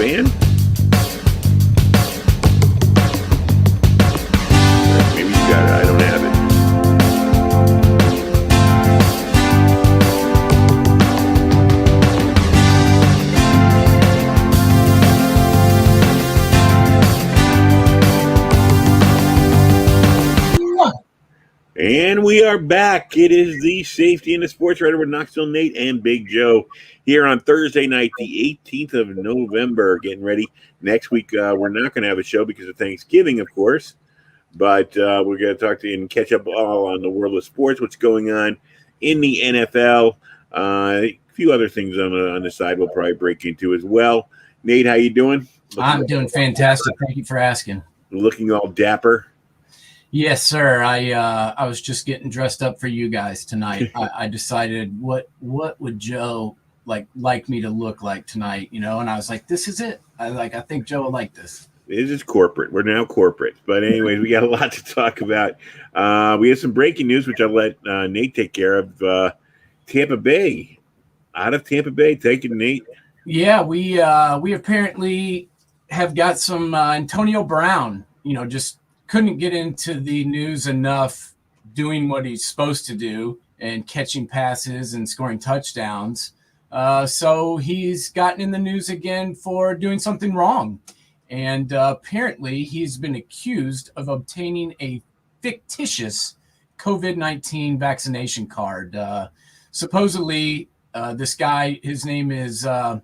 band? Maybe you got it. I don't have it. And we are back. It is the Safety and the Sportswriter with Knoxville Nate and Big Joe here on Thursday night, the 18th of November. Getting ready. Next week, we're not going to have a show because of Thanksgiving, of course. But we're going to talk to you and catch up all on the world of sports, what's going on in the NFL. A few other things on the side we'll probably break into as well. Nate, how you doing? I'm doing fantastic. Thank you for asking. Looking all dapper. Yes, sir. I was just getting dressed up for you guys tonight. I decided what would Joe like me to look like tonight, and I was like, this is it. I think Joe will like this. This is corporate. We're now corporate. But anyways, we got a lot to talk about. We have some breaking news, which I'll let Nate take care of. Tampa Bay. Out of Tampa Bay. Take it, Nate. Yeah, we apparently have got some Antonio Brown, just couldn't get into the news enough doing what he's supposed to do and catching passes and scoring touchdowns. So he's gotten in the news again for doing something wrong. And apparently he's been accused of obtaining a fictitious COVID-19 vaccination card. Supposedly, this guy, his name is the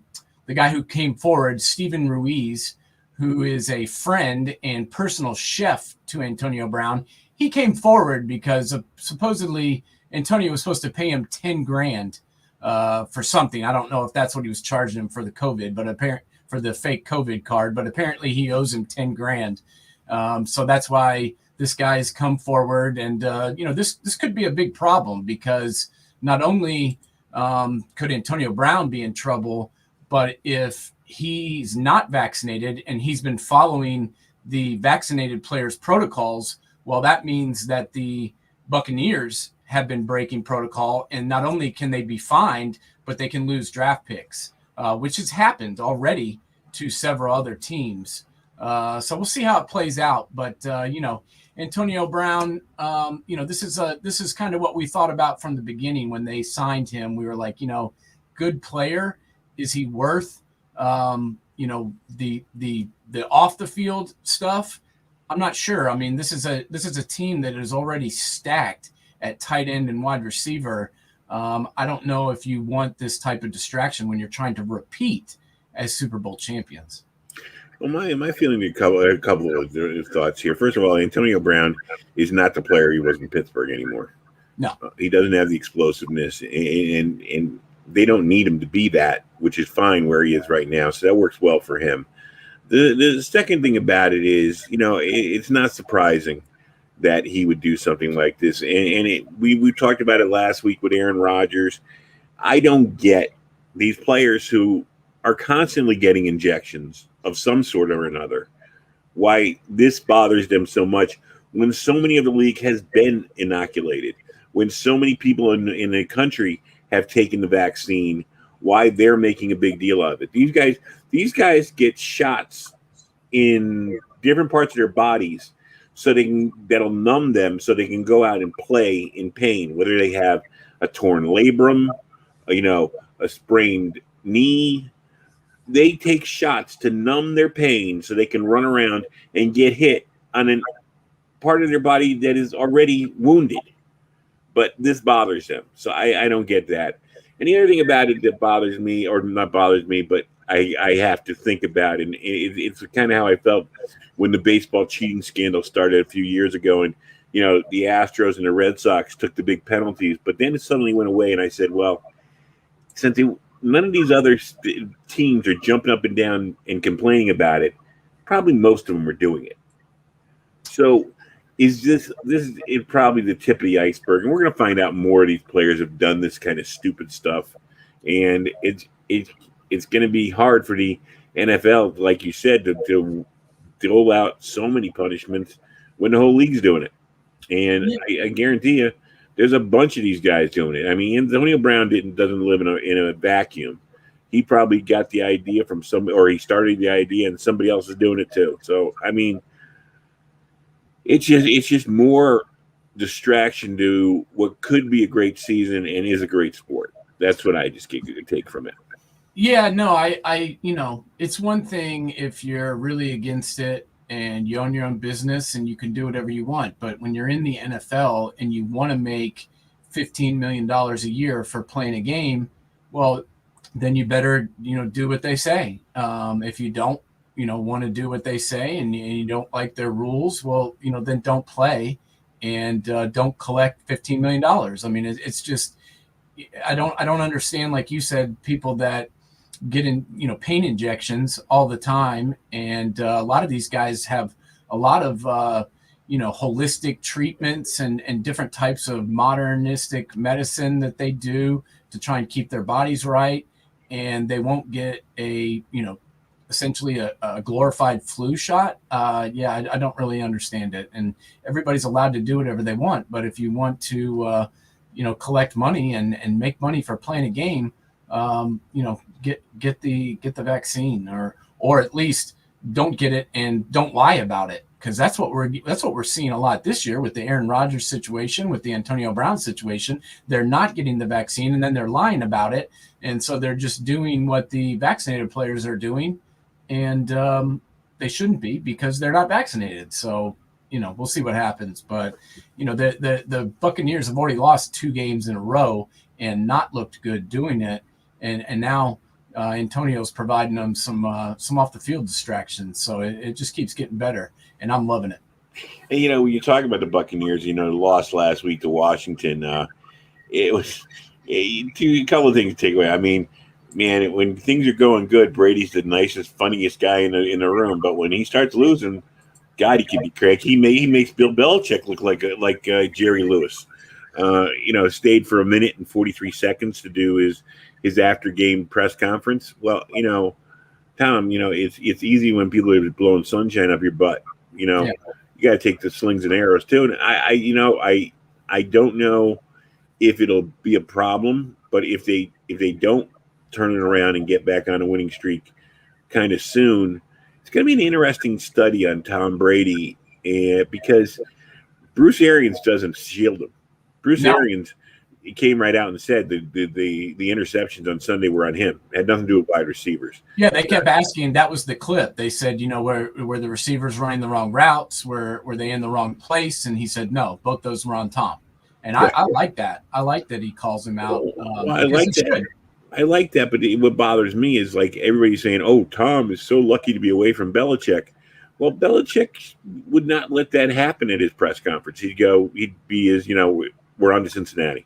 guy who came forward, Stephen Ruiz, who is a friend and personal chef to Antonio Brown. He came forward because supposedly Antonio was supposed to pay him $10,000 for something. I don't know if that's what he was charging him for the COVID, but for the fake COVID card, but apparently he owes him $10,000. So that's why this guy's come forward, and this could be a big problem because not only could Antonio Brown be in trouble, but if he's not vaccinated and he's been following the vaccinated players' protocols, well, that means that the Buccaneers have been breaking protocol, and not only can they be fined, but they can lose draft picks, which has happened already to several other teams. So we'll see how it plays out. But Antonio Brown, this is kind of what we thought about from the beginning when they signed him. We were like, good player. Is he worth the off the field stuff? I'm not sure. I mean, this is a team that is already stacked at tight end and wide receiver. I don't know if you want this type of distraction when you're trying to repeat as Super Bowl champions. Well, my feeling a couple of thoughts here. First of all, Antonio Brown is not the player he was in Pittsburgh anymore. No, he doesn't have the explosiveness, and they don't need him to be that, which is fine where he is right now. So that works well for him. The second thing about it is, it's not surprising that he would do something like this. And we talked about it last week with Aaron Rodgers. I don't get these players who are constantly getting injections of some sort or another, why this bothers them so much when so many of the league has been inoculated, when so many people in the country have taken the vaccine, why they're making a big deal of it. These guys get shots in different parts of their bodies that'll numb them so they can go out and play in pain, whether they have a torn labrum, a sprained knee. They take shots to numb their pain so they can run around and get hit on a part of their body that is already wounded. But this bothers them. So I don't get that. And the other thing about it that bothers me, or not bothers me, but I have to think about it, and it's kind of how I felt when the baseball cheating scandal started a few years ago. And, the Astros and the Red Sox took the big penalties. But then it suddenly went away, and I said, well, since none of these other teams are jumping up and down and complaining about it, probably most of them are doing it. So this is probably the tip of the iceberg, and we're going to find out more of these players have done this kind of stupid stuff, and it's going to be hard for the NFL, like you said, to dole out so many punishments when the whole league's doing it. And I guarantee you, there's a bunch of these guys doing it. I mean, Antonio Brown doesn't live in a vacuum. he probably got the idea from or he started the idea and somebody else is doing it too. So, I mean, it's just more distraction to what could be a great season and is a great sport. That's what I just take from it. Yeah, no, it's one thing if you're really against it and you own your own business and you can do whatever you want. But when you're in the NFL and you want to make $15 million a year for playing a game, well, then you better, do what they say. If you don't, want to do what they say and you don't like their rules, well, then don't play and don't collect $15 million. I mean, it's just, I don't understand, like you said, people that get in, pain injections all the time. And a lot of these guys have a lot of, holistic treatments and different types of modernistic medicine that they do to try and keep their bodies right. And they won't get essentially a glorified flu shot. I don't really understand it. And everybody's allowed to do whatever they want. But if you want to, collect money and make money for playing a game, get the vaccine or at least don't get it and don't lie about it, because that's what we're seeing a lot this year with the Aaron Rodgers situation, with the Antonio Brown situation. They're not getting the vaccine and then they're lying about it, and so they're just doing what the vaccinated players are doing, and they shouldn't be because they're not vaccinated. So we'll see what happens. But the Buccaneers have already lost 2 games in a row and not looked good doing it. And now Antonio's providing them some off the field distractions. So it just keeps getting better, and I'm loving it. And when you talk about the Buccaneers, lost last week to Washington. It was a couple of things to take away. I mean, man, when things are going good, Brady's the nicest, funniest guy in the room. But when he starts losing, God, he can be crazy. He makes Bill Belichick look like Jerry Lewis. Stayed for 1 minute and 43 seconds to do his after game press conference. Well, Tom, it's easy when people are blowing sunshine up your butt. You got to take the slings and arrows too. And I don't know if it'll be a problem, but if they don't turn it around and get back on a winning streak kind of soon, it's going to be an interesting study on Tom Brady, because Bruce Arians doesn't shield him. Bruce Arians, he came right out and said the interceptions on Sunday were on him. It had nothing to do with wide receivers. Yeah, they kept asking. That was the clip. They said, were the receivers running the wrong routes? Were they in the wrong place? And he said, no, both those were on Tom. And I like that. I like that he calls him out. I like that. I like that, but what bothers me is like everybody's saying, "Oh, Tom is so lucky to be away from Belichick." Well, Belichick would not let that happen at his press conference. He'd be as we're on to Cincinnati.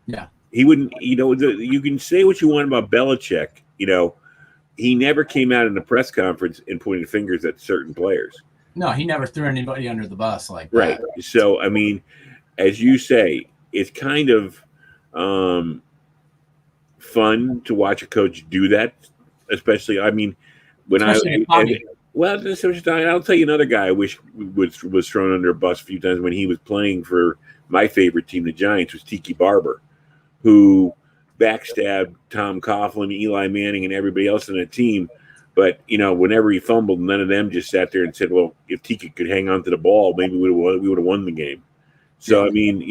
Yeah, he wouldn't. You can say what you want about Belichick. He never came out in a press conference and pointed fingers at certain players. No, he never threw anybody under the bus like that. Right. So, I mean, as you say, it's kind of fun to watch a coach do that, especially. I mean, when I'll tell you another guy I wish was thrown under a bus a few times when he was playing for my favorite team, the Giants, was Tiki Barber, who backstabbed Tom Coughlin, Eli Manning, and everybody else on the team. But whenever he fumbled, none of them just sat there and said, "Well, if Tiki could hang on to the ball, maybe we would have won the game." So I mean,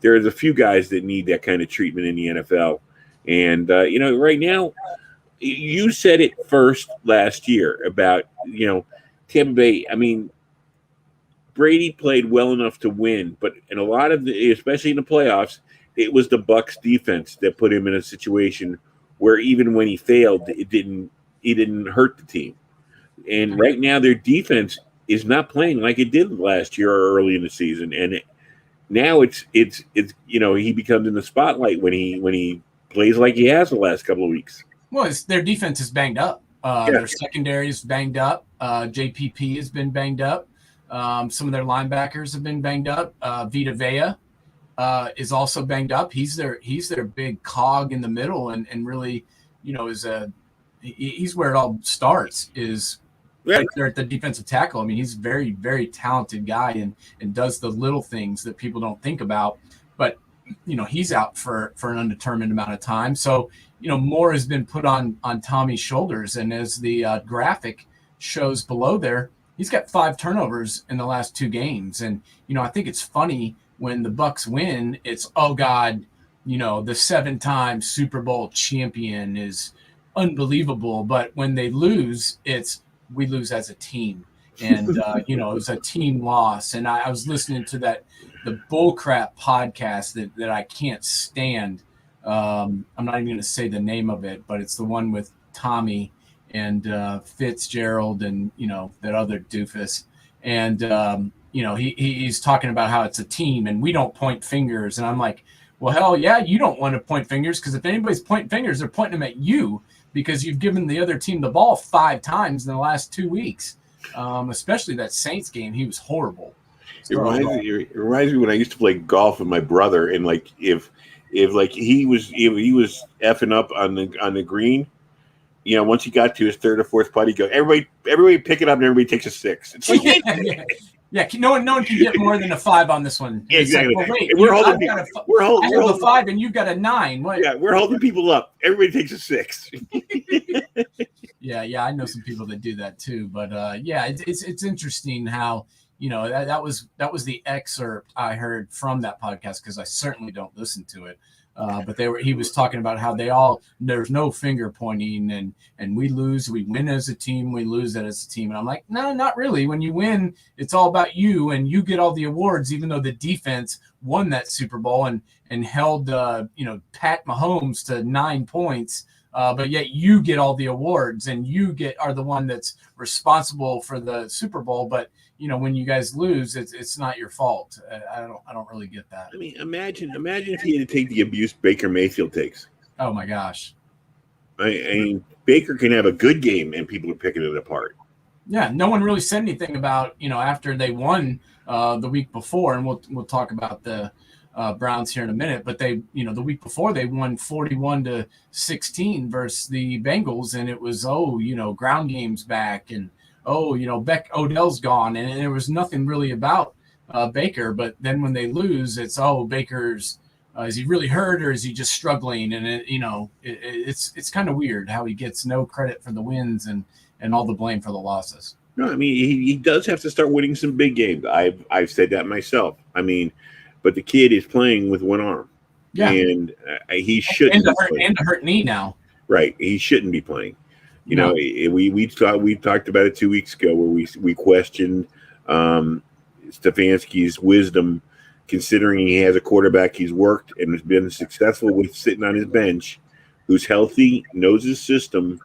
there's a few guys that need that kind of treatment in the NFL. And, right now, you said it first last year about, Tampa Bay. I mean, Brady played well enough to win, but in a lot of especially in the playoffs, it was the Bucs defense that put him in a situation where even when he failed, he didn't hurt the team. And right now, their defense is not playing like it did last year or early in the season. And now it's he becomes in the spotlight when he plays like he has the last couple of weeks. Well, their defense is banged up. Their secondary is banged up. JPP has been banged up. Some of their linebackers have been banged up. Vita Vea is also banged up. He's their big cog in the middle, and really, he's where it all starts. Is right there at the defensive tackle. I mean, he's a very, very talented guy and does the little things that people don't think about. But he's out for an undetermined amount of time. So more has been put on Tommy's shoulders. And as the graphic shows below there, he's got 5 turnovers in the last 2 games. And, I think it's funny when the Bucs win, it's, oh God, the 7-time Super Bowl champion is unbelievable. But when they lose, we lose as a team. And, it was a team loss. And I was listening to the Bullcrap podcast that I can't stand. I'm not even going to say the name of it, but it's the one with Tommy and Fitzgerald and, that other doofus. And, he's talking about how it's a team and we don't point fingers. And I'm like, well, hell yeah, you don't want to point fingers, because if anybody's pointing fingers, they're pointing them at you because you've given the other team the ball 5 times in the last 2 weeks. Especially that Saints game, he was horrible. It reminds me when I used to play golf with my brother, and like if he was effing up on the green, once he got to his 3rd or 4th putt, he'd go, everybody pick it up, and everybody takes a 6. It's like, yeah. No one can get more than a 5 on this one. Yeah, exactly. Like, well, wait, we're holding a 5 and you've got a 9. What? Yeah, we're holding people up. Everybody takes a 6. Yeah, I know some people that do that too. But it's interesting how that was the excerpt I heard from that podcast, because I certainly don't listen to it. But he was talking about how there's no finger pointing, and we lose, we win as a team, we lose it as a team. And I'm like, no, not really. When you win, it's all about you, and you get all the awards, even though the defense won that Super Bowl and held Pat Mahomes to 9 points. But yet you get all the awards, and you are the one that's responsible for the Super Bowl. But when you guys lose, it's not your fault. I don't really get that. I mean, imagine if he had to take the abuse Baker Mayfield takes. Oh my gosh. I mean, Baker can have a good game and people are picking it apart. Yeah, no one really said anything about after they won the week before, and we'll talk about the Browns here in a minute. But they the week before they won 41-16 versus the Bengals, and it was ground game's back, and Odell's gone, and there was nothing really about Baker. But then when they lose, it's Baker's is he really hurt, or is he just struggling? And it's kind of weird how he gets no credit for the wins and all the blame for the losses. No, I mean he does have to start winning some big games. I've said that myself. I mean, but the kid is playing with one arm, and he shouldn't. And a hurt knee now. Right, he shouldn't be playing. We talked about it 2 weeks ago where we questioned Stefanski's wisdom, considering he has a quarterback he's worked and has been successful with sitting on his bench, who's healthy, knows his system,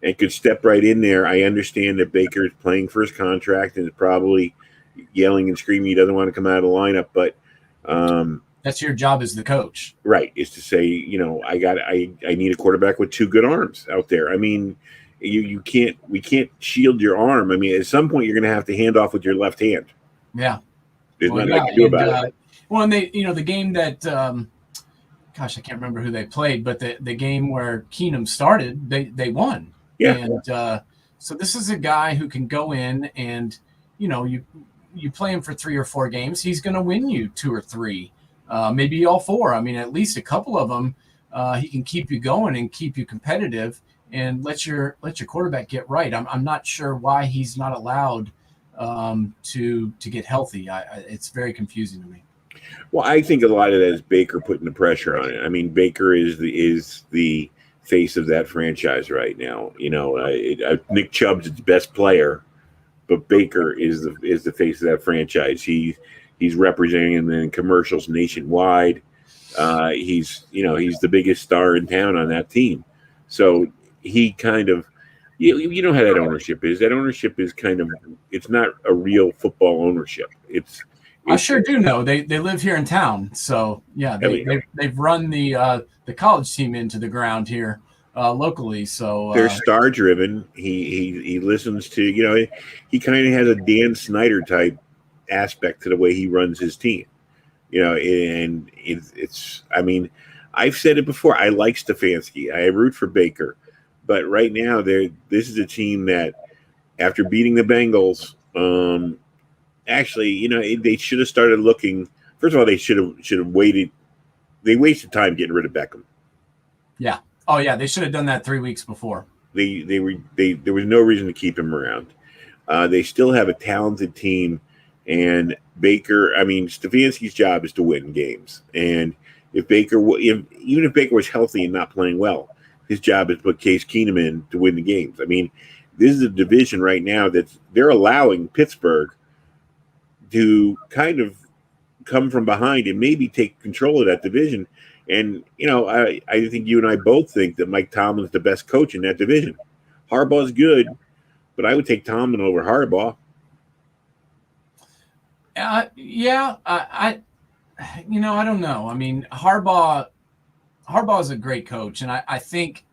and could step right in there. I understand that Baker is playing for his contract and is probably yelling and screaming he doesn't want to come out of the lineup, but that's your job as the coach, right? Is to say, I need a quarterback with 2 good arms out there. I mean, we can't shield your arm. I mean, at some point you're going to have to hand off with your left hand. Yeah, there's nothing I can do about it. Well, and they, the game that, I can't remember who they played, but the game where Keenum started, they won. Yeah. And so this is a guy who can go in and, you play him for 3 or 4 games, he's going to win you 2 or 3, maybe all 4. I mean, at least a couple of them, he can keep you going and keep you competitive and let your quarterback get right. I'm not sure why he's not allowed to get healthy. It's very confusing to me. Well, I think a lot of that is Baker putting the pressure on it. I mean, Baker is the face of that franchise right now. Nick Chubb's its best player, but Baker is the face of that franchise. He's representing them in commercials nationwide. He's the biggest star in town on that team. So he kind of, you know how that ownership is. That ownership is kind of, it's not a real football ownership. I sure do know. They live here in town, so yeah, they've run the college team into the ground here locally. So they're star driven. He listens to he kind of has a Dan Snyder type aspect to the way he runs his team. And it's I mean, I've said it before. I like Stefanski. I root for Baker, but right now this is a team that after beating the Bengals. Actually, they should have started looking. First of all, they should have waited. They wasted time getting rid of Beckham. Yeah, Oh yeah, they should have done that 3 weeks before. There was no reason to keep him around. They still have a talented team, and Stefanski's job is to win games. And even if Baker was healthy and not playing well, his job is to put Case Keenum in to win the games. I mean, this is a division right now that they're allowing Pittsburgh to kind of come from behind and maybe take control of that division. And, I think you and I both think that Mike Tomlin's the best coach in that division. Harbaugh's good, but I would take Tomlin over Harbaugh. Yeah, I don't know. I mean, Harbaugh is a great coach, and I think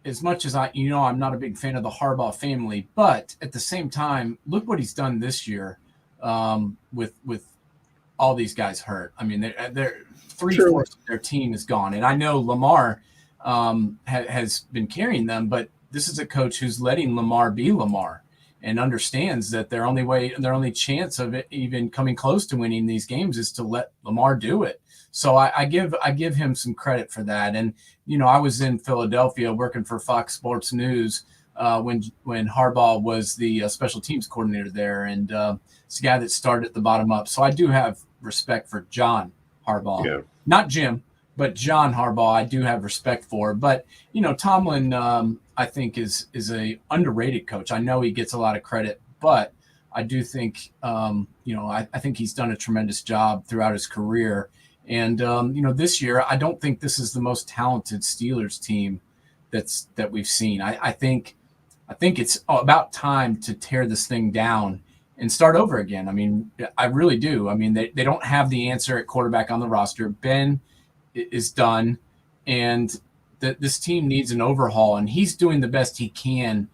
as much as I'm not a big fan of the Harbaugh family, but at the same time, look what he's done this year with all these guys hurt. I mean, they're 3/4 of their team is gone, and I know Lamar has been carrying them, but this is a coach who's letting Lamar be Lamar and understands that their only chance of it even coming close to winning these games is to let Lamar do it. So I give him some credit for that. And I was in Philadelphia working for Fox Sports News when Harbaugh was the special teams coordinator there, and it's a guy that started at the bottom up. So I do have respect for John Harbaugh, not Jim, but John Harbaugh. I do have respect for. But Tomlin, I think is a underrated coach. I know he gets a lot of credit, but I do think I think he's done a tremendous job throughout his career. And this year, I don't think this is the most talented Steelers team that we've seen. I think it's about time to tear this thing down and start over again. I mean, I really do. I mean, they don't have the answer at quarterback on the roster. Ben is done, and this team needs an overhaul, and he's doing the best he can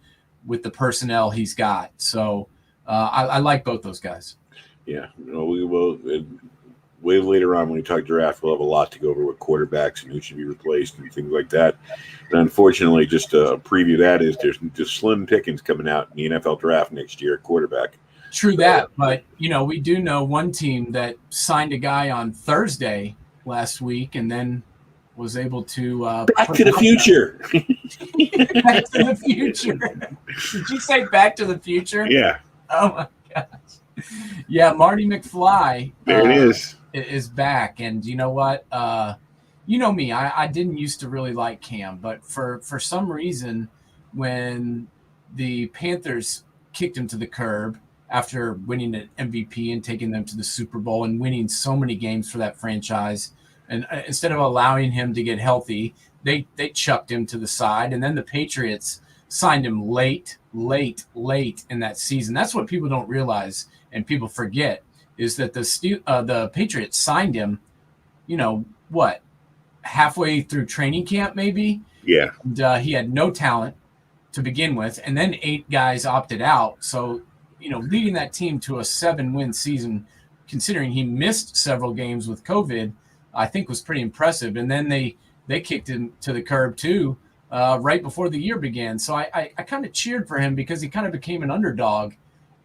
with the personnel he's got. So I like both those guys. Yeah, we will. Way later on when we talk draft, we'll have a lot to go over with quarterbacks and who should be replaced and things like that. And unfortunately, just to preview that is there's just slim pickings coming out in the NFL draft next year at quarterback. True that, but we do know one team that signed a guy on Thursday last week and then was able to Back to the Future. Back to the Future. Did you say Back to the Future? Yeah. Oh my gosh. Yeah, Marty McFly. There it is. Is back, and you know what? You know me. I didn't used to really like Cam, but for some reason, when the Panthers kicked him to the curb after winning an MVP and taking them to the Super Bowl and winning so many games for that franchise, and instead of allowing him to get healthy, they chucked him to the side, and then the Patriots signed him late in that season. That's what people don't realize and people forget is that the Patriots signed him, halfway through training camp maybe? Yeah. And he had no talent to begin with, and then 8 guys opted out. So, leading that team to a 7-win season, considering he missed several games with COVID, I think was pretty impressive. And then they kicked him to the curb too, right before the year began. So I kind of cheered for him because he kind of became an underdog.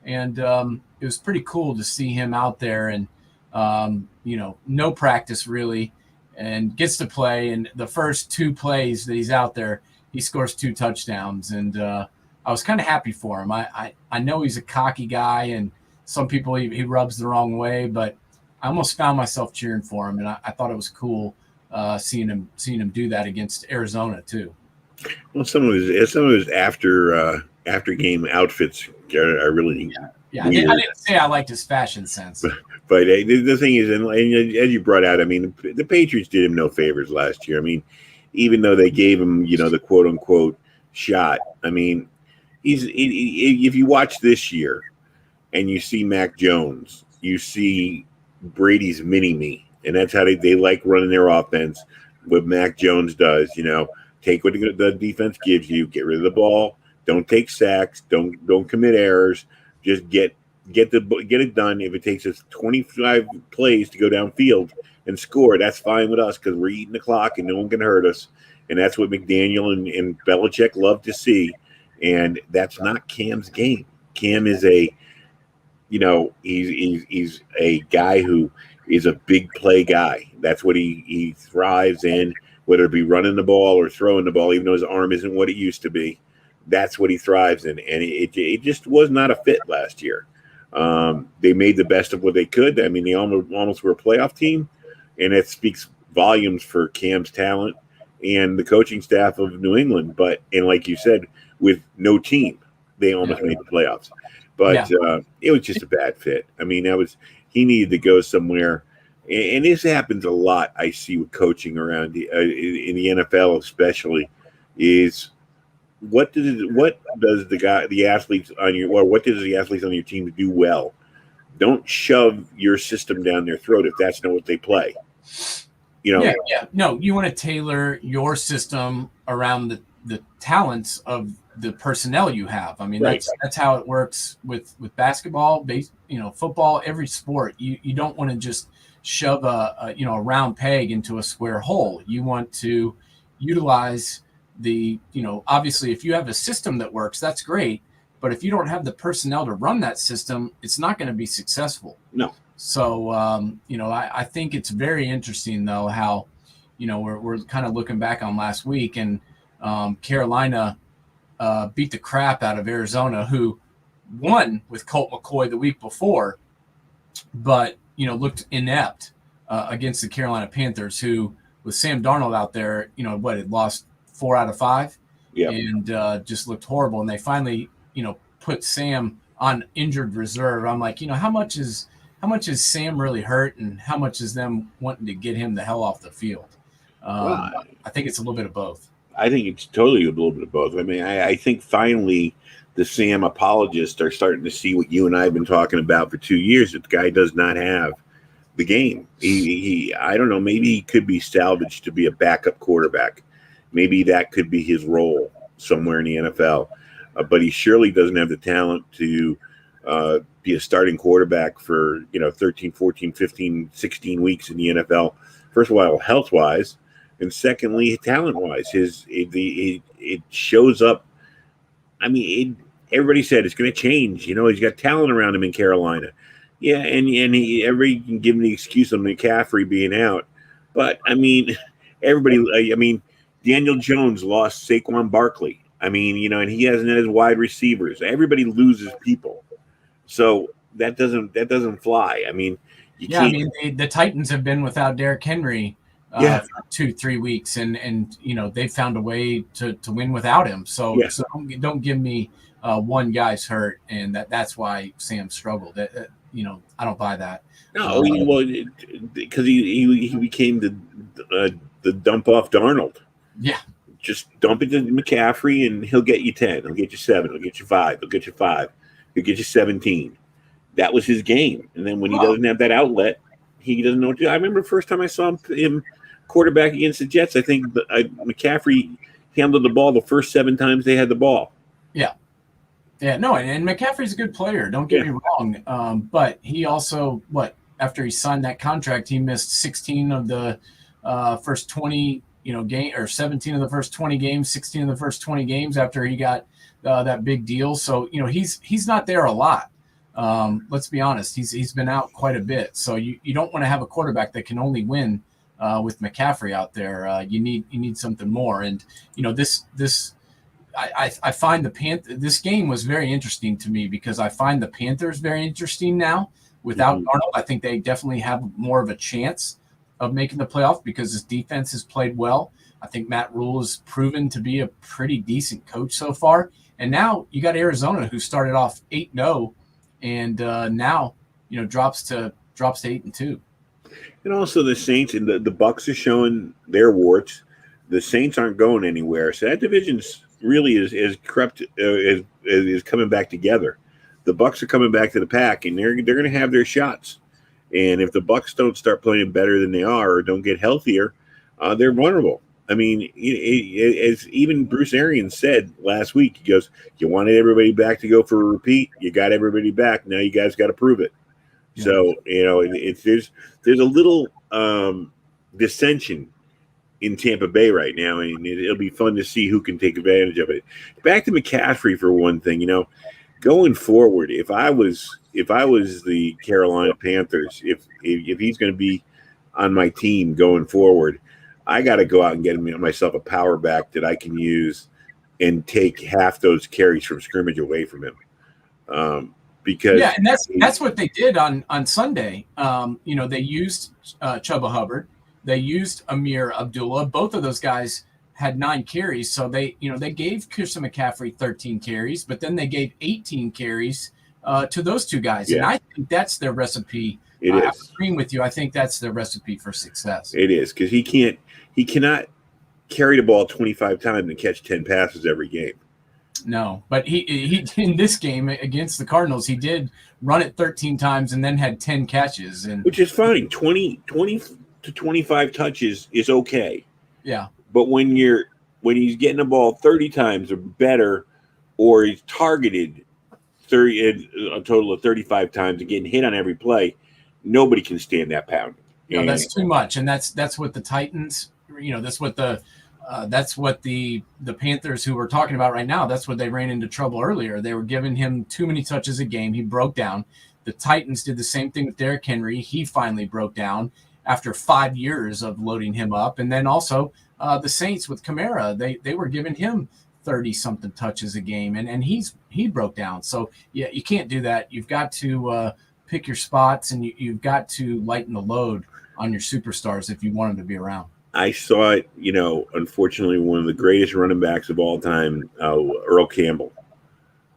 And it was pretty cool to see him out there and, no practice really, and gets to play. And the first 2 plays that he's out there, he scores 2 touchdowns. And I was kind of happy for him. I know he's a cocky guy, and some people he rubs the wrong way, but I almost found myself cheering for him. And I thought it was cool seeing him do that against Arizona too. Well, some of his after game outfits are really I didn't say I liked his fashion sense. But the thing is, and as you brought out, I mean, the Patriots did him no favors last year. I mean, even though they gave him, the quote unquote shot. I mean, if you watch this year and you see Mac Jones, you see Brady's mini-me, and that's how they like running their offense. What Mac Jones does, take what the defense gives you, get rid of the ball, don't take sacks, don't commit errors, just get it done. If it takes us 25 plays to go downfield and score, that's fine with us because we're eating the clock and no one can hurt us. And that's what McDaniel and Belichick love to see. And that's not Cam's game. Cam is he's a guy who is a big play guy. That's what he thrives in. whether it be running the ball or throwing the ball, even though his arm isn't what it used to be. That's what he thrives in, and it just was not a fit last year. They made the best of what they could. I mean, they almost were a playoff team, and it speaks volumes for Cam's talent and the coaching staff of New England. But, and like you said, with no team, they almost made the playoffs. But it was just a bad fit. I mean, he needed to go somewhere. And this happens a lot, I see, with coaching around in the NFL especially, is what does the athletes on your team do well? Don't shove your system down their throat if that's not what they play. No, you want to tailor your system around the talents of the personnel you have. I mean, that's how it works with basketball, football, every sport. You don't want to just shove a round peg into a square hole. You want to utilize obviously if you have a system that works, that's great. But if you don't have the personnel to run that system, it's not going to be successful. No. So, I think it's very interesting, though, how, we're kind of looking back on last week, and Carolina beat the crap out of Arizona, who won with Colt McCoy the week before, but, looked inept against the Carolina Panthers, who, with Sam Darnold out there, had lost 4 out of 5 and just looked horrible. And they finally, put Sam on injured reserve. I'm like, how much is Sam really hurt, and how much is them wanting to get him the hell off the field? I think it's a little bit of both. I think it's totally a little bit of both. I mean, I think finally the Sam apologists are starting to see what you and I have been talking about for 2 years, that the guy does not have the game. He I don't know, maybe he could be salvaged to be a backup quarterback. Maybe that could be his role somewhere in the NFL. But he surely doesn't have the talent to be a starting quarterback for 13, 14, 15, 16 weeks in the NFL. First of all, health-wise, and secondly, talent-wise. It shows up. I mean, everybody said it's going to change. He's got talent around him in Carolina. Yeah, and everybody can give him the excuse of McCaffrey being out. But, I mean, Daniel Jones lost Saquon Barkley. I mean, and he hasn't had his wide receivers. Everybody loses people. So that doesn't fly. I mean, the Titans have been without Derrick Henry for 2-3 weeks, and they've found a way to win without him. So don't give me one guy's hurt and that's why Sam struggled. I don't buy that. No, because he became the dump off Darnold. Yeah. Just dump it to McCaffrey, and he'll get you 10. He'll get you 7. He'll get you 5. He'll get you 5. He'll get you 17. That was his game. And then when he doesn't have that outlet, he doesn't know what to do. I remember the first time I saw him quarterback against the Jets, I think McCaffrey handled the ball the first 7 times they had the ball. Yeah. Yeah, no, and McCaffrey's a good player. Don't get me wrong. But he also, after he signed that contract, he missed 16 of the first 20 game, or 17 of the first 20 games, 16 of the first 20 games after he got that big deal. So, he's not there a lot. Let's be honest. He's been out quite a bit. So you don't want to have a quarterback that can only win with McCaffrey out there. You need something more. And, I find this game was very interesting to me, because I find the Panthers very interesting now. Without Darnold, I think they definitely have more of a chance of making the playoff, because his defense has played well. I think Matt Rule has proven to be a pretty decent coach so far. And now you got Arizona, who started off 8-0 and now, drops to 8-2. And also the Saints and the Bucs are showing their warts. The Saints aren't going anywhere. So that division's really is crept, is coming back together. The Bucs are coming back to the pack, and they're going to have their shots. And if the Bucs don't start playing better than they are, or don't get healthier, they're vulnerable. I mean, as even Bruce Arians said last week, he goes, "You wanted everybody back to go for a repeat. You got everybody back. Now you guys got to prove it." Yeah. So there's a little dissension in Tampa Bay right now, and it'll be fun to see who can take advantage of it. Back to McCaffrey for one thing, going forward, if I was the Carolina Panthers, if he's going to be on my team going forward, I got to go out and get myself a power back that I can use and take half those carries from scrimmage away from him. Because and that's what they did on Sunday. They used Chubba Hubbard, they used Amir Abdullah. Both of those guys had 9 carries, so they gave Christian McCaffrey 13 carries, but then they gave 18 carries to those two guys, and I think that's their recipe. It is. I'm agreeing with you. I think that's their recipe for success. It is, because he cannot carry the ball 25 times and catch 10 passes every game. No, but he in this game against the Cardinals, he did run it 13 times and then had 10 catches, which is fine. 20 to 25 touches is okay. Yeah. But when he's getting the ball 30 times or better, or he's targeted a total of 35 times and getting hit on every play, nobody can stand that pound. That's too much, and that's what the Titans. That's what the Panthers, who we're talking about right now, that's what they ran into trouble earlier. They were giving him too many touches a game. He broke down. The Titans did the same thing with Derrick Henry. He finally broke down after 5 years of loading him up. And then also the Saints with Kamara, they were giving him 30-something touches a game, and he broke down. So, yeah, you can't do that. You've got to pick your spots, and you've got to lighten the load on your superstars if you want them to be around. I saw it, unfortunately, one of the greatest running backs of all time, Earl Campbell.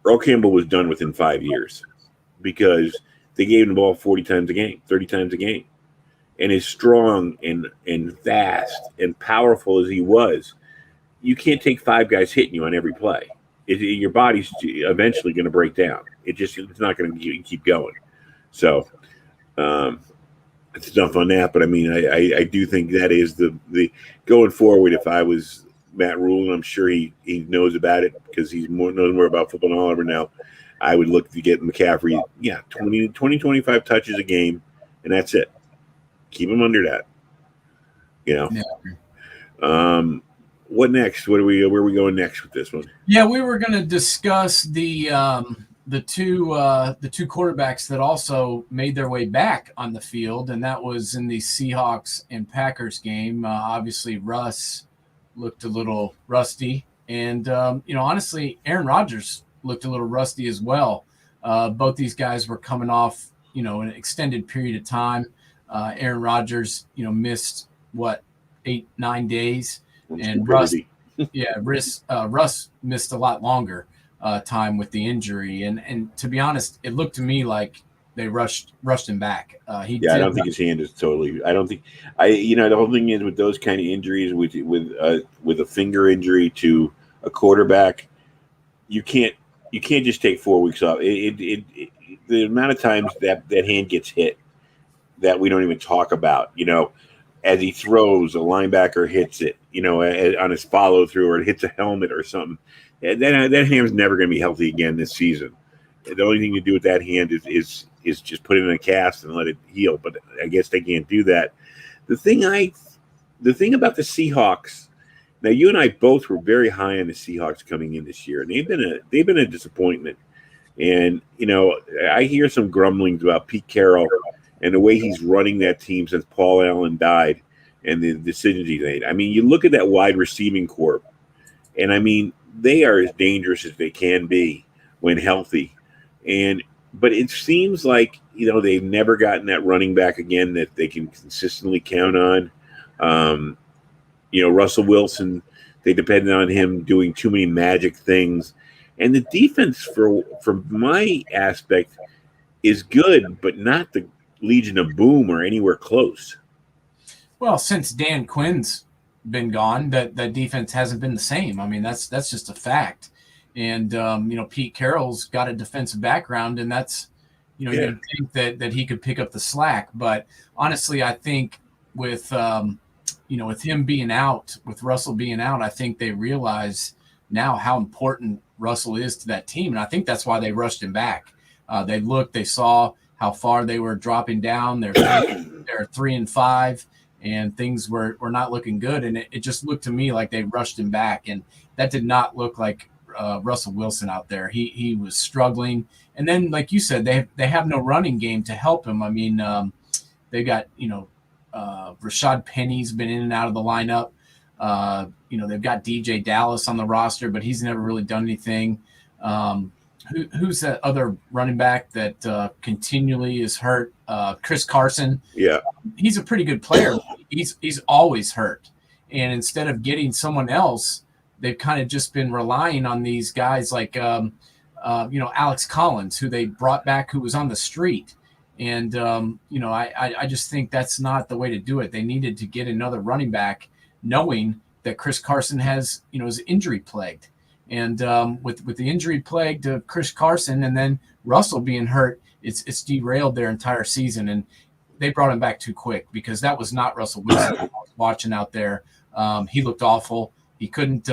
Earl Campbell was done within 5 years because they gave him the ball 40 times a game, 30 times a game. And as strong and fast and powerful as he was, you can't take 5 guys hitting you on every play. Your body's eventually going to break down. It's not going to keep going. So, it's enough on that, but I mean, I do think that is the going forward. If I was Matt Rule, and I'm sure he knows about it because he knows more about football than I'll ever know, I would look to get McCaffrey, 20, 25 touches a game, and that's it. Keep him under that. What next? Where are we going next with this one? Yeah, we were going to discuss the two quarterbacks that also made their way back on the field, and that was in the Seahawks and Packers game. Obviously, Russ looked a little rusty, and honestly, Aaron Rodgers looked a little rusty as well. Both these guys were coming off an extended period of time. Aaron Rodgers missed 8-9 days, and Russ missed a lot longer time with the injury, and to be honest, it looked to me like they rushed him back. I don't think his hand is totally. I don't think the whole thing is with those kind of injuries, with a finger injury to a quarterback, you can't just take 4 weeks off. The amount of times that hand gets hit that we don't even talk about. As he throws, a linebacker hits it. On his follow through, or it hits a helmet or something. That hand's never going to be healthy again this season. The only thing to do with that hand is just put it in a cast and let it heal. But I guess they can't do that. The thing about the Seahawks. Now, you and I both were very high on the Seahawks coming in this year, and they've been a disappointment. And I hear some grumblings about Pete Carroll and the way he's running that team since Paul Allen died, and the decisions he made. I mean, you look at that wide receiving corps, and I mean, they are as dangerous as they can be when healthy. But it seems like, they've never gotten that running back again that they can consistently count on. Russell Wilson, they depended on him doing too many magic things. And the defense, from my aspect, is good, but not the Legion of Boom or anywhere close. Well, since Dan Quinn's been gone, that defense hasn't been the same. I mean, that's just a fact. And Pete Carroll's got a defensive background, and that's you'd think that he could pick up the slack. But honestly, I think with with him being out, with Russell being out, I think they realize now how important Russell is to that team, and I think that's why they rushed him back. They saw how far they were dropping down. They're 3-5. And things were not looking good. And it just looked to me like they rushed him back. And that did not look like Russell Wilson out there. He was struggling. And then, like you said, they have no running game to help him. I mean, they got, Rashad Penny's been in and out of the lineup. They've got DJ Dallas on the roster, but he's never really done anything. Who's that other running back that continually is hurt? Chris Carson. Yeah. He's a pretty good player. He's always hurt. And instead of getting someone else, they've kind of just been relying on these guys like, Alex Collins, who they brought back, who was on the street. And, I just think that's not the way to do it. They needed to get another running back, knowing that Chris Carson is injury plagued. And with the injury plagued to Chris Carson and then Russell being hurt, it's derailed their entire season. And they brought him back too quick, because that was not Russell Wilson I was watching out there. He looked awful. He couldn't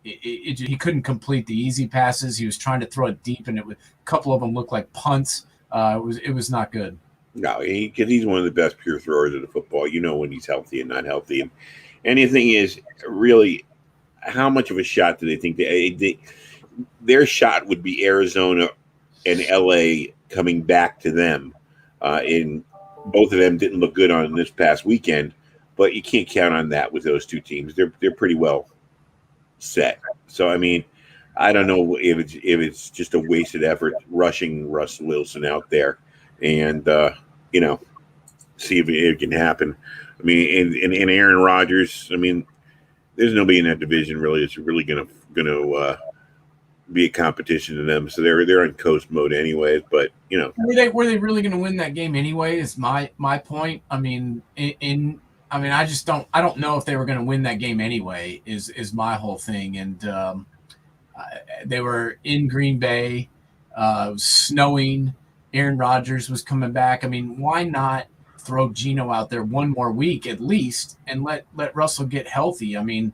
he couldn't complete the easy passes. He was trying to throw it deep, and a couple of them looked like punts. It was not good. No, because he's one of the best pure throwers of the football. You know when he's healthy and not healthy. And the thing is, really, how much of a shot do they think their shot would be Arizona and LA coming back to them? In both of them didn't look good on this past weekend, but you can't count on that with those two teams. They're pretty well set. So I mean, I don't know if it's just a wasted effort rushing Russell Wilson out there, and see if it can happen. I mean, and Aaron Rodgers. I mean, there's nobody in that division really that's really gonna be a competition to them. So they're in coast mode anyways. But were they really going to win that game anyway? Is my point. I mean, I don't know if they were going to win that game anyway. Is my whole thing. And they were in Green Bay. It was snowing. Aaron Rodgers was coming back. I mean, why not throw Geno out there one more week at least and let Russell get healthy? I mean,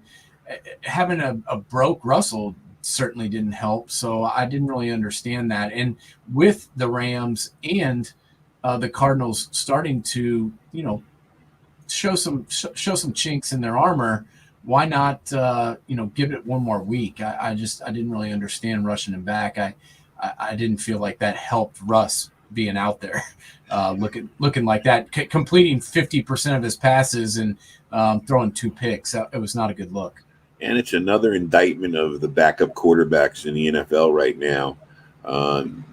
having a broke Russell certainly didn't help. So I didn't really understand that. And with the Rams and the Cardinals starting to, show some chinks in their armor, why not, give it one more week? I didn't really understand rushing him back. I didn't feel like that helped Russ being out there, looking like that, completing 50% of his passes and throwing 2 picks. It was not a good look. And it's another indictment of the backup quarterbacks in the NFL right now,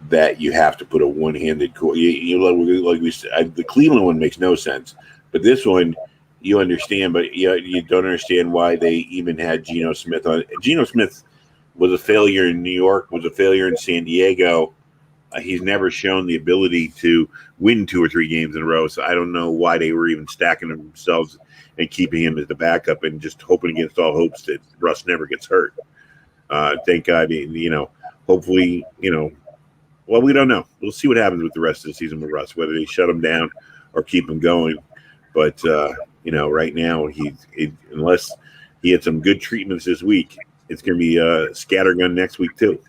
that you have to put a one-handed like we said, the Cleveland one makes no sense, but this one you understand. But you don't understand why they even had Geno Smith on. Geno Smith was a failure in New York, was a failure in San Diego. He's never shown the ability to win 2 or 3 games in a row. So I don't know why they were even stacking themselves and keeping him as the backup and just hoping against all hopes that Russ never gets hurt. Thank God, hopefully, well, we don't know. We'll see what happens with the rest of the season with Russ, whether they shut him down or keep him going. But, right now, unless he had some good treatments this week, it's going to be a scattergun next week too.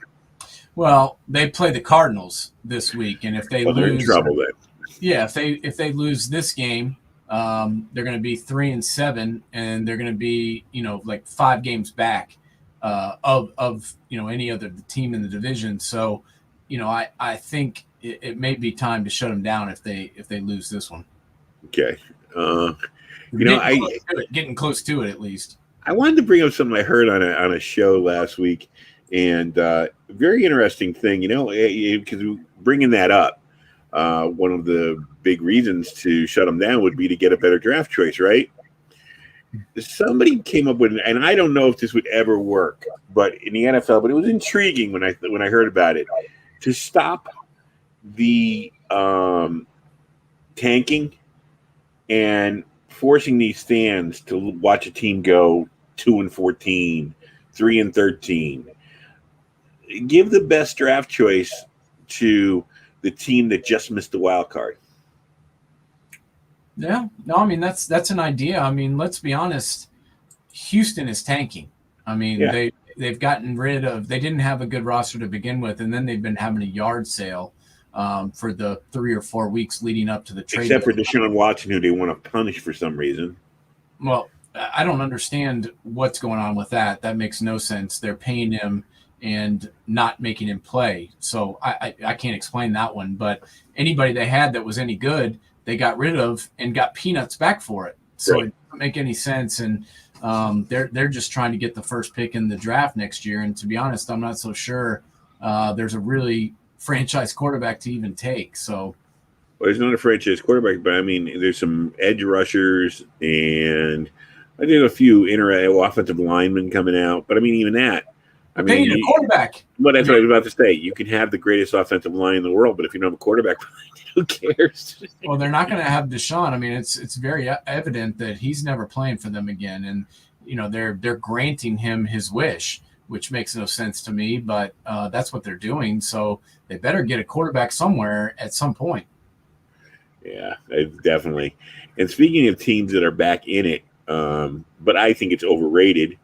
Well, they play the Cardinals this week, and if they lose, they're in trouble then. Yeah, if they lose this game, they're going to be 3-7, and they're going to be like 5 games back of any other team in the division. So I think it may be time to shut them down if they lose this one. Okay, getting close to it at least. I wanted to bring up something I heard on a show last week, and very interesting thing, because bringing that up, one of the big reasons to shut them down would be to get a better draft choice, right? Somebody came up with, and I don't know if this would ever work, but in the NFL, but it was intriguing when I heard about it, to stop the tanking and forcing these fans to watch a team go 2-14, 3-13. Give the best draft choice to the team that just missed the wild card. Yeah, no, I mean that's an idea. I mean, let's be honest, Houston is tanking. I mean, yeah. they've gotten rid of. They didn't have a good roster to begin with, and then they've been having a yard sale for the 3 or 4 weeks leading up to the trade. Except for Deshaun Watson, who they want to punish for some reason. Well, I don't understand what's going on with that. That makes no sense. They're paying him and not making him play. So I can't explain that one. But anybody they had that was any good, they got rid of and got peanuts back for it. So Right. it doesn't make any sense. And they're just trying to get the first pick in the draft next year. And to be honest, I'm not so sure there's a really franchise quarterback to even take. So. Well, there's not a franchise quarterback, but I mean, there's some edge rushers, and I think a few offensive linemen coming out. But I mean, even that, I They mean, need a quarterback. Well, that's what I was about to say. You can have the greatest offensive line in the world, but if you don't have a quarterback, who cares? Well, they're not going to have Deshaun. I mean, it's very evident that he's never playing for them again, and they're granting him his wish, which makes no sense to me. But that's what they're doing. So they better get a quarterback somewhere at some point. Yeah, definitely. And speaking of teams that are back in it, but I think it's overrated, and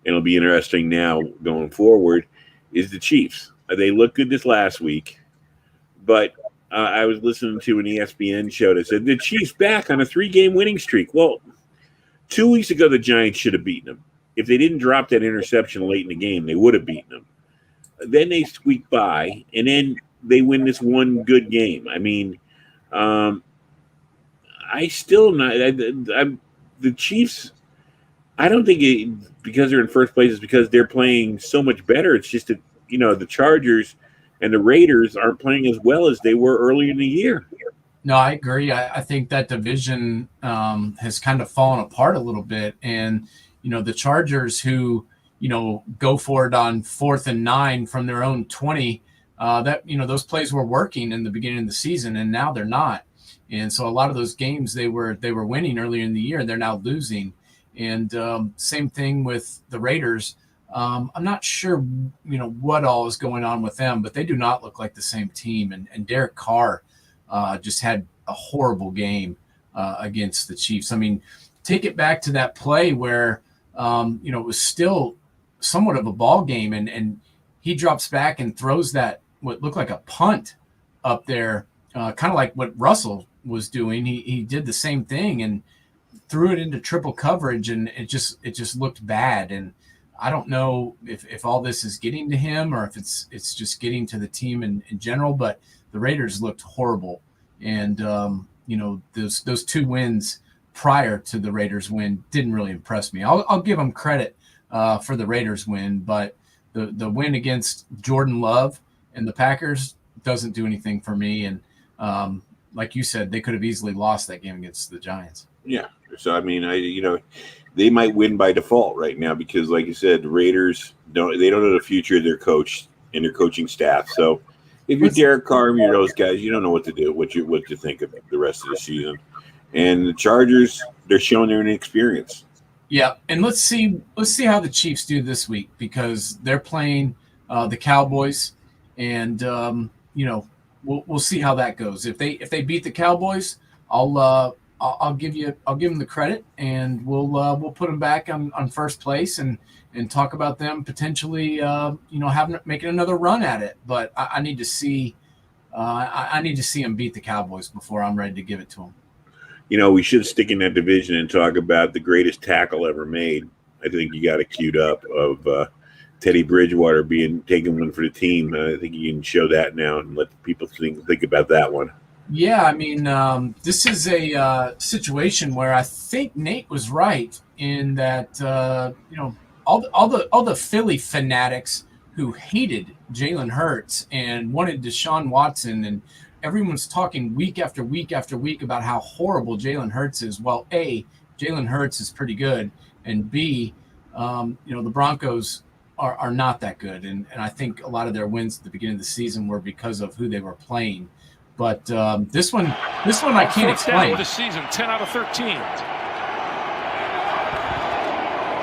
it'll be interesting now going forward, is the Chiefs. They looked good this last week, but I was listening to an ESPN show that said the Chiefs back on a 3-game winning streak. Well, 2 weeks ago, the Giants should have beaten them. If they didn't drop that interception late in the game, they would have beaten them. Then they squeak by, and then they win this one good game. I mean, I still not. The Chiefs. I don't think because they're in first place is because they're playing so much better. It's just that the Chargers and the Raiders aren't playing as well as they were early in the year. No, I agree. I think that division has kind of fallen apart a little bit, and the Chargers who go for it on 4th and 9 from their own 20. That those plays were working in the beginning of the season, and now they're not. And so a lot of those games they were winning earlier in the year, they're now losing. And same thing with the Raiders. I'm not sure, what all is going on with them, but they do not look like the same team. And Derek Carr just had a horrible game against the Chiefs. I mean, take it back to that play where, it was still somewhat of a ball game, and he drops back and throws that what looked like a punt up there, kind of like what Russell was doing. He did the same thing and threw it into triple coverage, and it just looked bad. And I don't know if all this is getting to him or if it's just getting to the team in general, but the Raiders looked horrible. And those 2 wins prior to the Raiders win didn't really impress me. I'll give them credit for the Raiders win, but the win against Jordan Love and the Packers doesn't do anything for me. And like you said, they could have easily lost that game against the Giants. Yeah. So, I mean, they might win by default right now because, like you said, the Raiders don't know the future of their coach and their coaching staff. So if you're Derek Carr and you're those guys, you don't know what to do, what to think of the rest of the season. And the Chargers, they're showing their inexperience. Yeah, and let's see how the Chiefs do this week because they're playing the Cowboys, and we'll see how that goes. If they beat the Cowboys, I'll give them the credit, and we'll put them back on first place and talk about them potentially making another run at it. But I need to see them beat the Cowboys before I'm ready to give it to them. We should stick in that division and talk about the greatest tackle ever made. I think you got it queued up of Teddy Bridgewater taking one for the team. I think you can show that now and let people think about that one. Yeah, I mean, this is a situation where I think Nate was right in that all the Philly fanatics who hated Jalen Hurts and wanted Deshaun Watson, and everyone's talking week after week after week about how horrible Jalen Hurts is. Well, A, Jalen Hurts is pretty good, and B, the Broncos are not that good, and I think a lot of their wins at the beginning of the season were because of who they were playing. But this one I can't explain. The season 10 out of 13.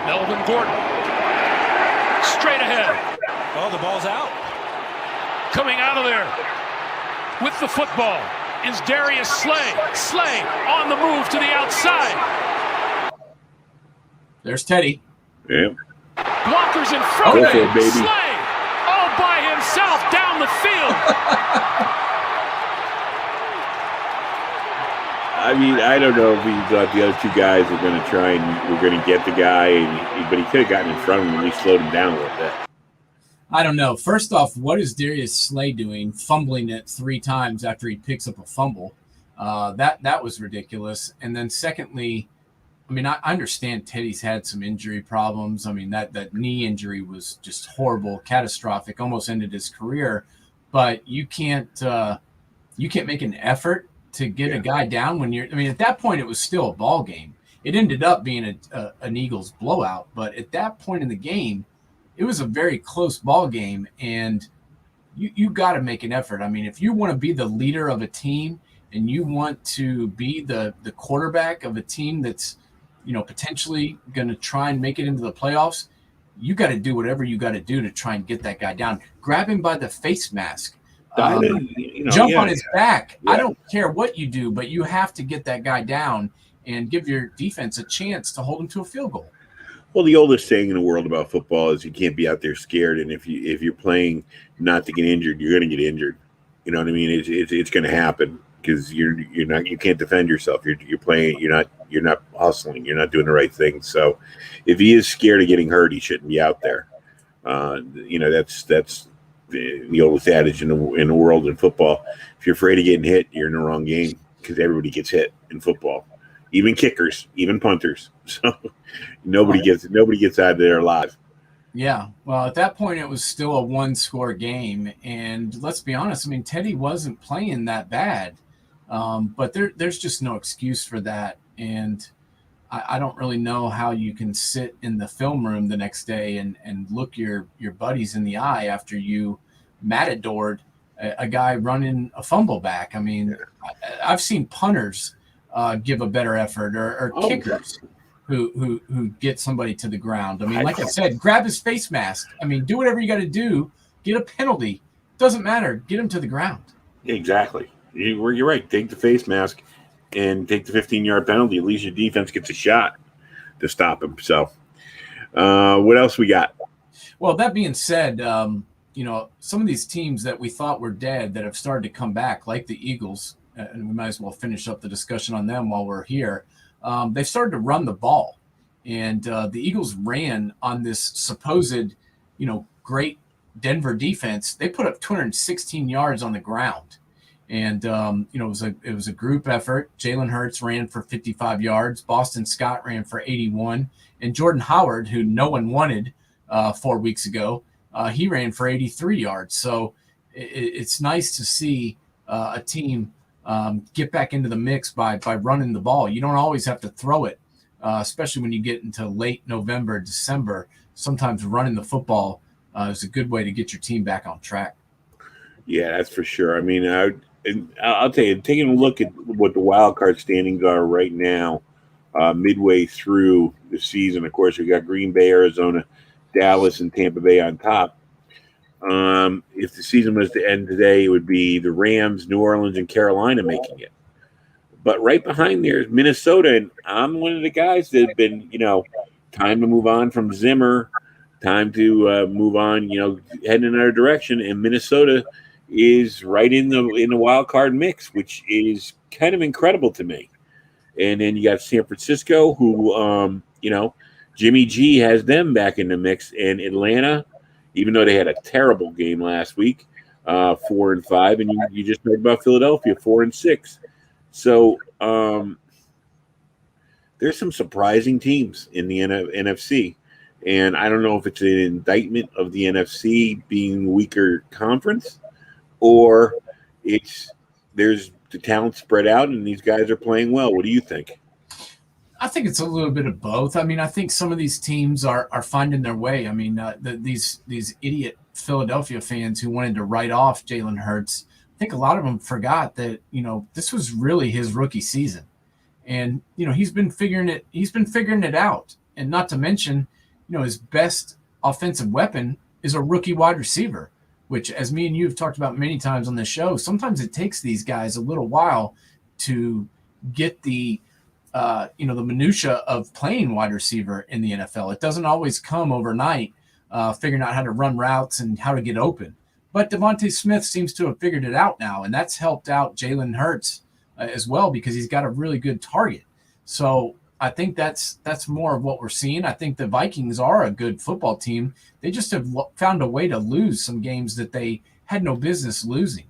Melvin Gordon straight ahead. Oh, the ball's out. Coming out of there with the football is Darius Slay. Slay on the move to the outside. There's Teddy. Yeah. Blockers in front of him. Baby. Slay all by himself down the field. I mean, I don't know if he thought the other 2 guys were going to try and were going to get the guy, but he could have gotten in front of him and at least slowed him down a little bit. I don't know. First off, what is Darius Slay doing, fumbling it 3 times after he picks up a fumble? That was ridiculous. And then secondly, I mean, I understand Teddy's had some injury problems. I mean, that knee injury was just horrible, catastrophic, almost ended his career. But you can't make an effort to get a guy down when you're. I mean, at that point, it was still a ball game. It ended up being an Eagles blowout, but at that point in the game, it was a very close ball game, and you got to make an effort. I mean, if you want to be the leader of a team and you want to be the quarterback of a team that's, potentially going to try and make it into the playoffs, you got to do whatever you got to do to try and get that guy down. Grab him by the face mask. Jump on his back. Yeah. I don't care what you do, but you have to get that guy down and give your defense a chance to hold him to a field goal. Well, the oldest saying in the world about football is you can't be out there scared, and if you're playing not to get injured, you're going to get injured. You know what I mean? It's going to happen because you can't defend yourself. You're playing. You're not hustling. You're not doing the right thing. So, if he is scared of getting hurt, he shouldn't be out there. That's the oldest adage in the world in football. If you're afraid of getting hit, you're in the wrong game because everybody gets hit in football. Even kickers, even punters. So nobody gets out of there alive. Yeah. Well, at that point, it was still a one-score game. And let's be honest, I mean, Teddy wasn't playing that bad. But there's just no excuse for that. And I don't really know how you can sit in the film room the next day and look your buddies in the eye after you matadored a guy running a fumble back. I mean, I've seen punters give a better effort, or kickers who get somebody to the ground. I mean, like I said, grab his face mask. I mean, do whatever you got to do. Get a penalty. Doesn't matter. Get him to the ground. Exactly. You're right. Take the face mask and take the 15-yard penalty. At least your defense gets a shot to stop him. So what else we got? Well, that being said, some of these teams that we thought were dead that have started to come back, like the Eagles, and we might as well finish up the discussion on them while we're here. They've started to run the ball, and the Eagles ran on this supposed, great Denver defense. They put up 216 yards on the ground, and it was a group effort. Jalen Hurts ran for 55 yards. Boston Scott ran for 81, and Jordan Howard, who no one wanted 4 weeks ago, he ran for 83 yards. So it's nice to see a team get back into the mix by running the ball. You don't always have to throw it, especially when you get into late November, December. Sometimes running the football is a good way to get your team back on track. Yeah, that's for sure. I mean, I'll tell you, taking a look at what the wild card standings are right now, midway through the season, of course, we got Green Bay, Arizona, Dallas, and Tampa Bay on top. If the season was to end today, it would be the Rams, New Orleans, and Carolina making it. But right behind there is Minnesota, and I'm one of the guys that have been, time to move on from Zimmer, time to move on, head in another direction. And Minnesota is right in the wild card mix, which is kind of incredible to me. And then you got San Francisco, who, Jimmy G has them back in the mix, and Atlanta, even though they had a terrible game last week, 4-5, and you just heard about Philadelphia, 4-6. So there's some surprising teams in the NFC, and I don't know if it's an indictment of the NFC being a weaker conference, or there's the talent spread out and these guys are playing well. What do you think? I think it's a little bit of both. I mean, I think some of these teams are finding their way. I mean, these idiot Philadelphia fans who wanted to write off Jalen Hurts, I think a lot of them forgot that, this was really his rookie season. And, he's been figuring it out. And not to mention, his best offensive weapon is a rookie wide receiver, which, as me and you have talked about many times on this show, sometimes it takes these guys a little while to get the minutia of playing wide receiver in the NFL. It doesn't always come overnight, figuring out how to run routes and how to get open. But Devontae Smith seems to have figured it out now, and that's helped out Jalen Hurts as well because he's got a really good target. So I think that's more of what we're seeing. I think the Vikings are a good football team. They just have found a way to lose some games that they had no business losing.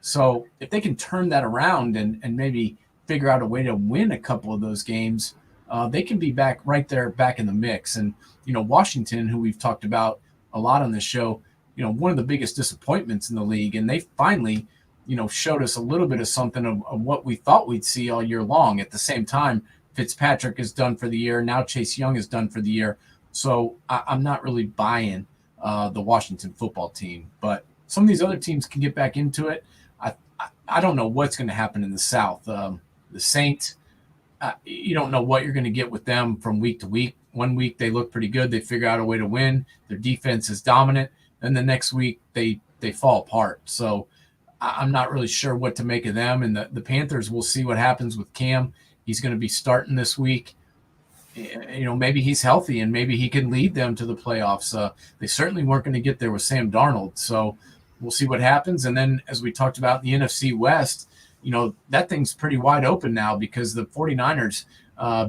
So if they can turn that around and maybe figure out a way to win a couple of those games, they can be back right there, back in the mix. And, Washington, who we've talked about a lot on this show, one of the biggest disappointments in the league. And they finally, showed us a little bit of something of what we thought we'd see all year long. At the same time, Fitzpatrick is done for the year. Now Chase Young is done for the year. So I'm not really buying the Washington football team. But some of these other teams can get back into it. I don't know what's going to happen in the South. The Saints, you don't know what you're going to get with them from week to week. One week they look pretty good. They figure out a way to win. Their defense is dominant. Then the next week they fall apart. So I'm not really sure what to make of them. And the Panthers, we'll see what happens with Cam. He's going to be starting this week. Maybe he's healthy and maybe he can lead them to the playoffs. They certainly weren't going to get there with Sam Darnold. So we'll see what happens. And then, as we talked about, the NFC West, that thing's pretty wide open now because the 49ers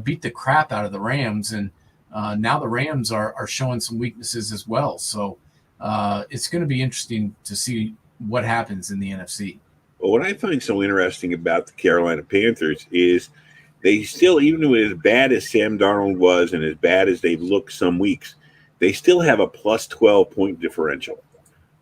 beat the crap out of the Rams. And now the Rams are showing some weaknesses as well. So it's going to be interesting to see what happens in the NFC. Well, what I find so interesting about the Carolina Panthers is they still, even as bad as Sam Darnold was and as bad as they've looked some weeks, they still have a plus 12 point differential.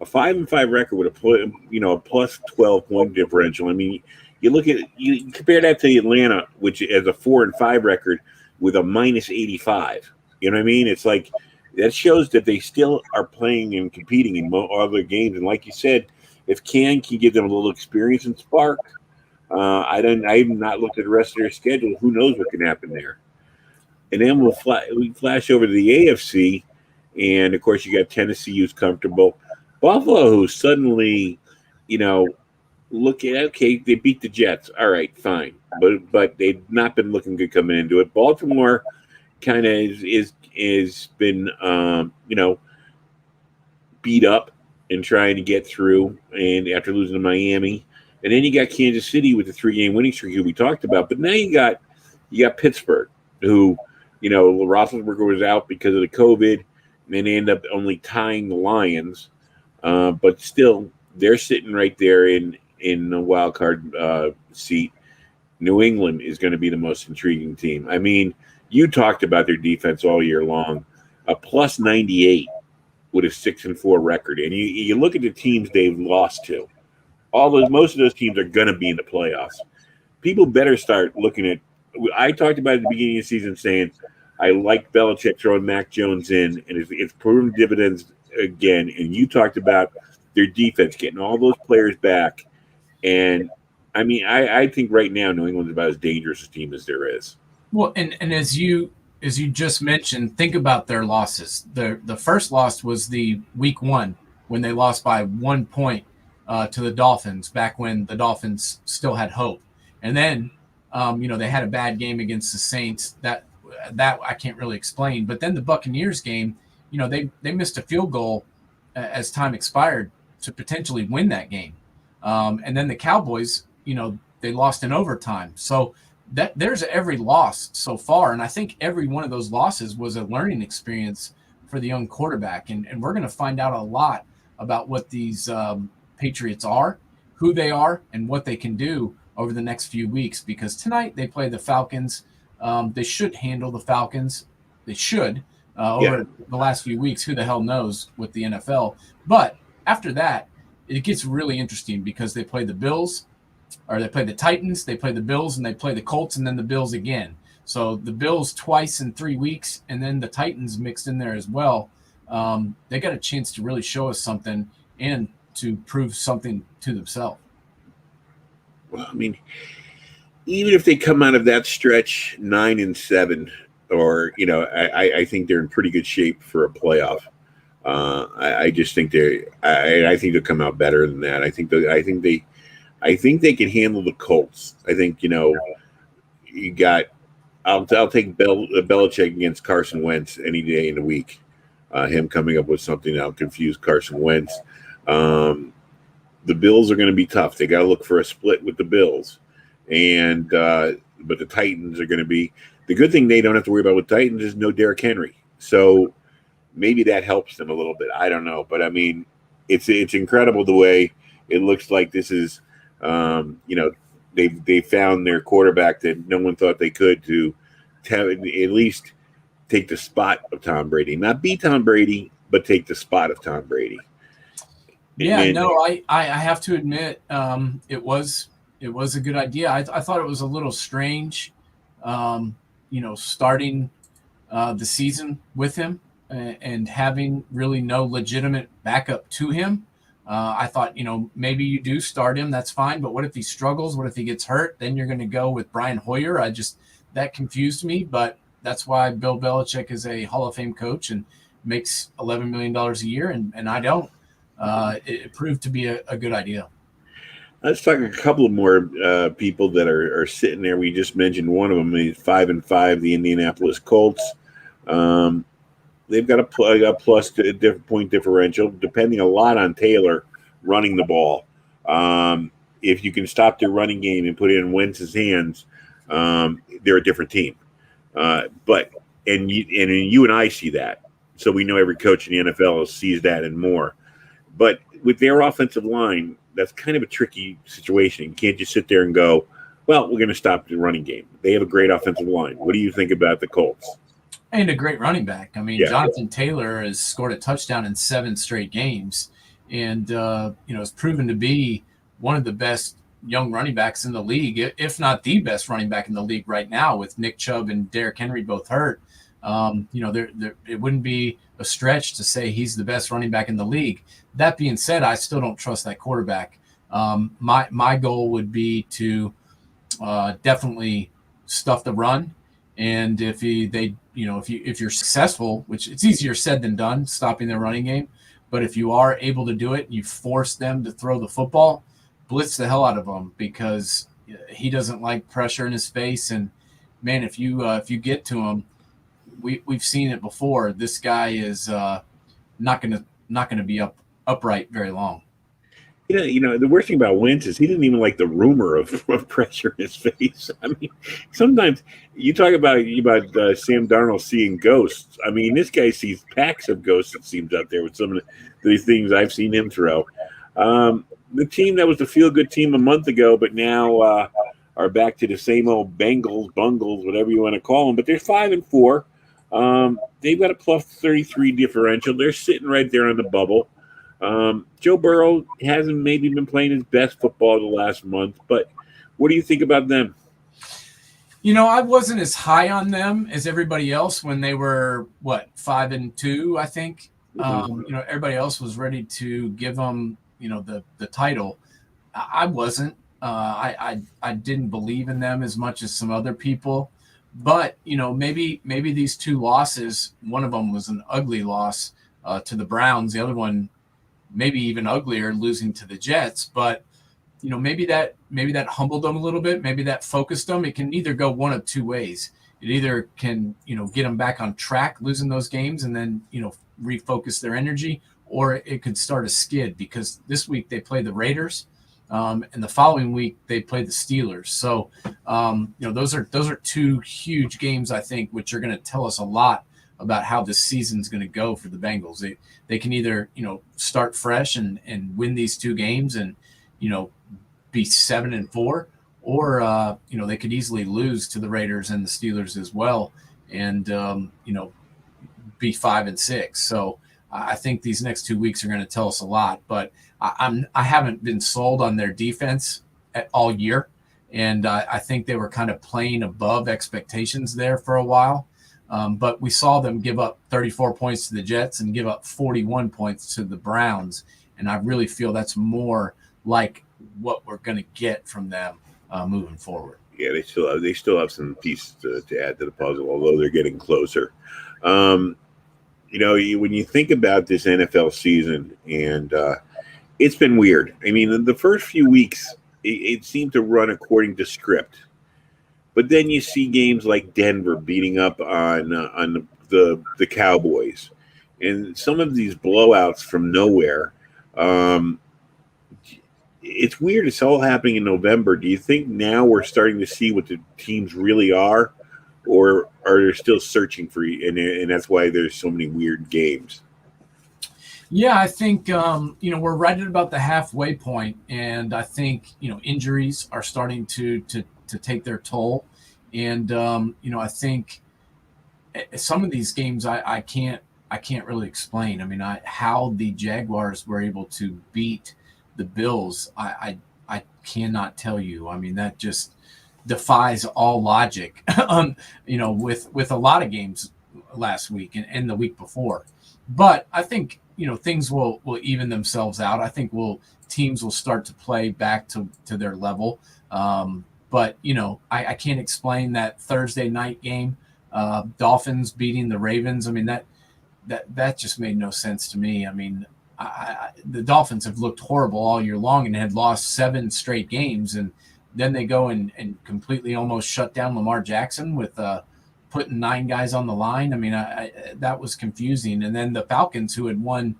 A 5-5 record with a plus 12 point differential. I mean, you compare that to Atlanta, which has a 4-5 record with a minus 85. You know what I mean? It's like that shows that they still are playing and competing in other games. And like you said, if can give them a little experience and spark, I have not looked at the rest of their schedule. Who knows what can happen there? And then we flash over to the AFC, and of course you got Tennessee, who's comfortable. Buffalo, who suddenly, look at, okay, they beat the Jets. All right, fine, but they've not been looking good coming into it. Baltimore kind of is been beat up and trying to get through, and after losing to Miami. And then you got Kansas City with the 3-game winning streak who we talked about. But now you got Pittsburgh, who, Roethlisberger was out because of the COVID, and then they end up only tying the Lions. But still, they're sitting right there in the wild card seat. New England is going to be the most intriguing team. I mean, you talked about their defense all year long. A plus 98 with a 6-4 record. And you look at the teams they've lost to. Most of those teams are going to be in the playoffs. People better start looking at. I talked about at the beginning of the season saying I like Belichick throwing Mac Jones in, and it's proven dividends again. And you talked about their defense getting all those players back. And I mean, I think right now New England's about as dangerous a team as there is. Well, and as you just mentioned, think about their losses. The first loss was the week 1 when they lost by 1 point. To the Dolphins back when the Dolphins still had hope. And then, they had a bad game against the Saints that I can't really explain. But then the Buccaneers game, they missed a field goal as time expired to potentially win that game. And then the Cowboys, they lost in overtime. So there's every loss so far. And I think every one of those losses was a learning experience for the young quarterback. And we're going to find out a lot about what these Patriots are, who they are, and what they can do over the next few weeks, because tonight they play the Falcons. They should handle the Falcons. They should. Over the last few weeks, who the hell knows with the NFL. But after that, it gets really interesting because they play the Bills, or they play the Titans, they play the Bills, and they play the Colts, and then the Bills again. So the Bills twice in 3 weeks, and then the Titans mixed in there as well. They got a chance to really show us something and to prove something to themselves. Well, I mean, even if they come out of that stretch 9-7, or I think they're in pretty good shape for a playoff. I just think I think they'll come out better than that. I think they can handle the Colts. I think you got. I'll take Belichick against Carson Wentz any day in the week. Him coming up with something that'll confuse Carson Wentz. The Bills are going to be tough. They got to look for a split with the Bills, and but the Titans are going to be. The good thing they don't have to worry about with Titans is no Derrick Henry, so maybe that helps them a little bit. I don't know, but I mean, it's incredible the way it looks like this is They found their quarterback that no one thought they could to at least take the spot of Tom Brady, not be Tom Brady, but take the spot of Tom Brady. I have to admit, it was a good idea. I thought it was a little strange, starting the season with him and having really no legitimate backup to him. I thought, maybe you do start him. That's fine. But what if he struggles? What if he gets hurt? Then you're going to go with Brian Hoyer. That confused me. But that's why Bill Belichick is a Hall of Fame coach and makes $11 million a year. And I don't. It proved to be a good idea. Let's talk a couple of more people that are sitting there. We just mentioned one of them, is 5-5, the Indianapolis Colts. They've got a plus point differential, depending a lot on Taylor running the ball. If you can stop their running game and put it in Wentz's hands, they're a different team. But you and I see that, so we know every coach in the NFL sees that and more. But with their offensive line, that's kind of a tricky situation. You can't just sit there and go, well, we're going to stop the running game. They have a great offensive line. What do you think about the Colts? And a great running back. I mean, yeah. Jonathan Taylor has scored a touchdown in 7 straight games and, has proven to be one of the best young running backs in the league, if not the best running back in the league right now, with Nick Chubb and Derrick Henry both hurt. It wouldn't be a stretch to say he's the best running back in the league. That being said, I still don't trust that quarterback. My goal would be to definitely stuff the run, and if you're successful, which it's easier said than done, stopping their running game, but if you are able to do it, you force them to throw the football, blitz the hell out of them, because he doesn't like pressure in his face. And man, if you get to him, we've seen it before. This guy is not gonna be upright very long. The worst thing about Wentz is he didn't even like the rumor of pressure in his face. I mean, sometimes you talk about Sam Darnold seeing ghosts. I mean, this guy sees packs of ghosts, it seems, out there with some of these things I've seen him throw. The team that was the feel-good team a month ago, but now are back to the same old Bengals, Bungles, whatever you want to call them. But they're 5-4. They've got a plus 33 differential. They're sitting right there on the bubble. Joe Burrow hasn't maybe been playing his best football the last month, but what do you think about them? I wasn't as high on them as everybody else when they were 5-2, I think. Everybody else was ready to give them, the title. I wasn't. I didn't believe in them as much as some other people. But, maybe these 2 losses, one of them was an ugly loss to the Browns. The other one, maybe even uglier, losing to the Jets. But, maybe that humbled them a little bit. Maybe that focused them. It can either go one of 2 ways. It either can, get them back on track, losing those games, and then, refocus their energy, or it could start a skid, because this week they play the Raiders. And the following week they play the Steelers. So, those are 2 huge games, I think, which are going to tell us a lot about how this season's going to go for the Bengals. They can either, start fresh and win these 2 games and, be 7-4, or, they could easily lose to the Raiders and the Steelers as well and, be 5-6. So I think these next 2 weeks are going to tell us a lot, but I haven't been sold on their defense all year, and I think they were kind of playing above expectations there for a while. But we saw them give up 34 points to the Jets and give up 41 points to the Browns, and I really feel that's more like what we're going to get from them moving forward. Yeah, they still have some pieces to add to the puzzle, although they're getting closer. When you think about this NFL season, and it's been weird. I mean, the first few weeks, it seemed to run according to script. But then you see games like Denver beating up on the Cowboys. And some of these blowouts from nowhere. It's weird. It's all happening in November. Do you think now we're starting to see what the teams really are? Or are they still searching for you? And that's why there's so many weird games? Yeah, I think we're right at about the halfway point, and I think injuries are starting to take their toll, and I think some of these games I can't really explain. I mean, how the Jaguars were able to beat the Bills, I cannot tell you. I mean, that just defies all logic. With a lot of games last week and the week before, but I think things will even themselves out. I think teams will start to play back to their level. But I can't explain that Thursday night game, Dolphins beating the Ravens. I mean that just made no sense to me. I mean, the Dolphins have looked horrible all year long and had lost 7 straight games, and then they go and completely almost shut down Lamar Jackson with putting 9 guys on the line. I mean, that was confusing. And then the Falcons, who had won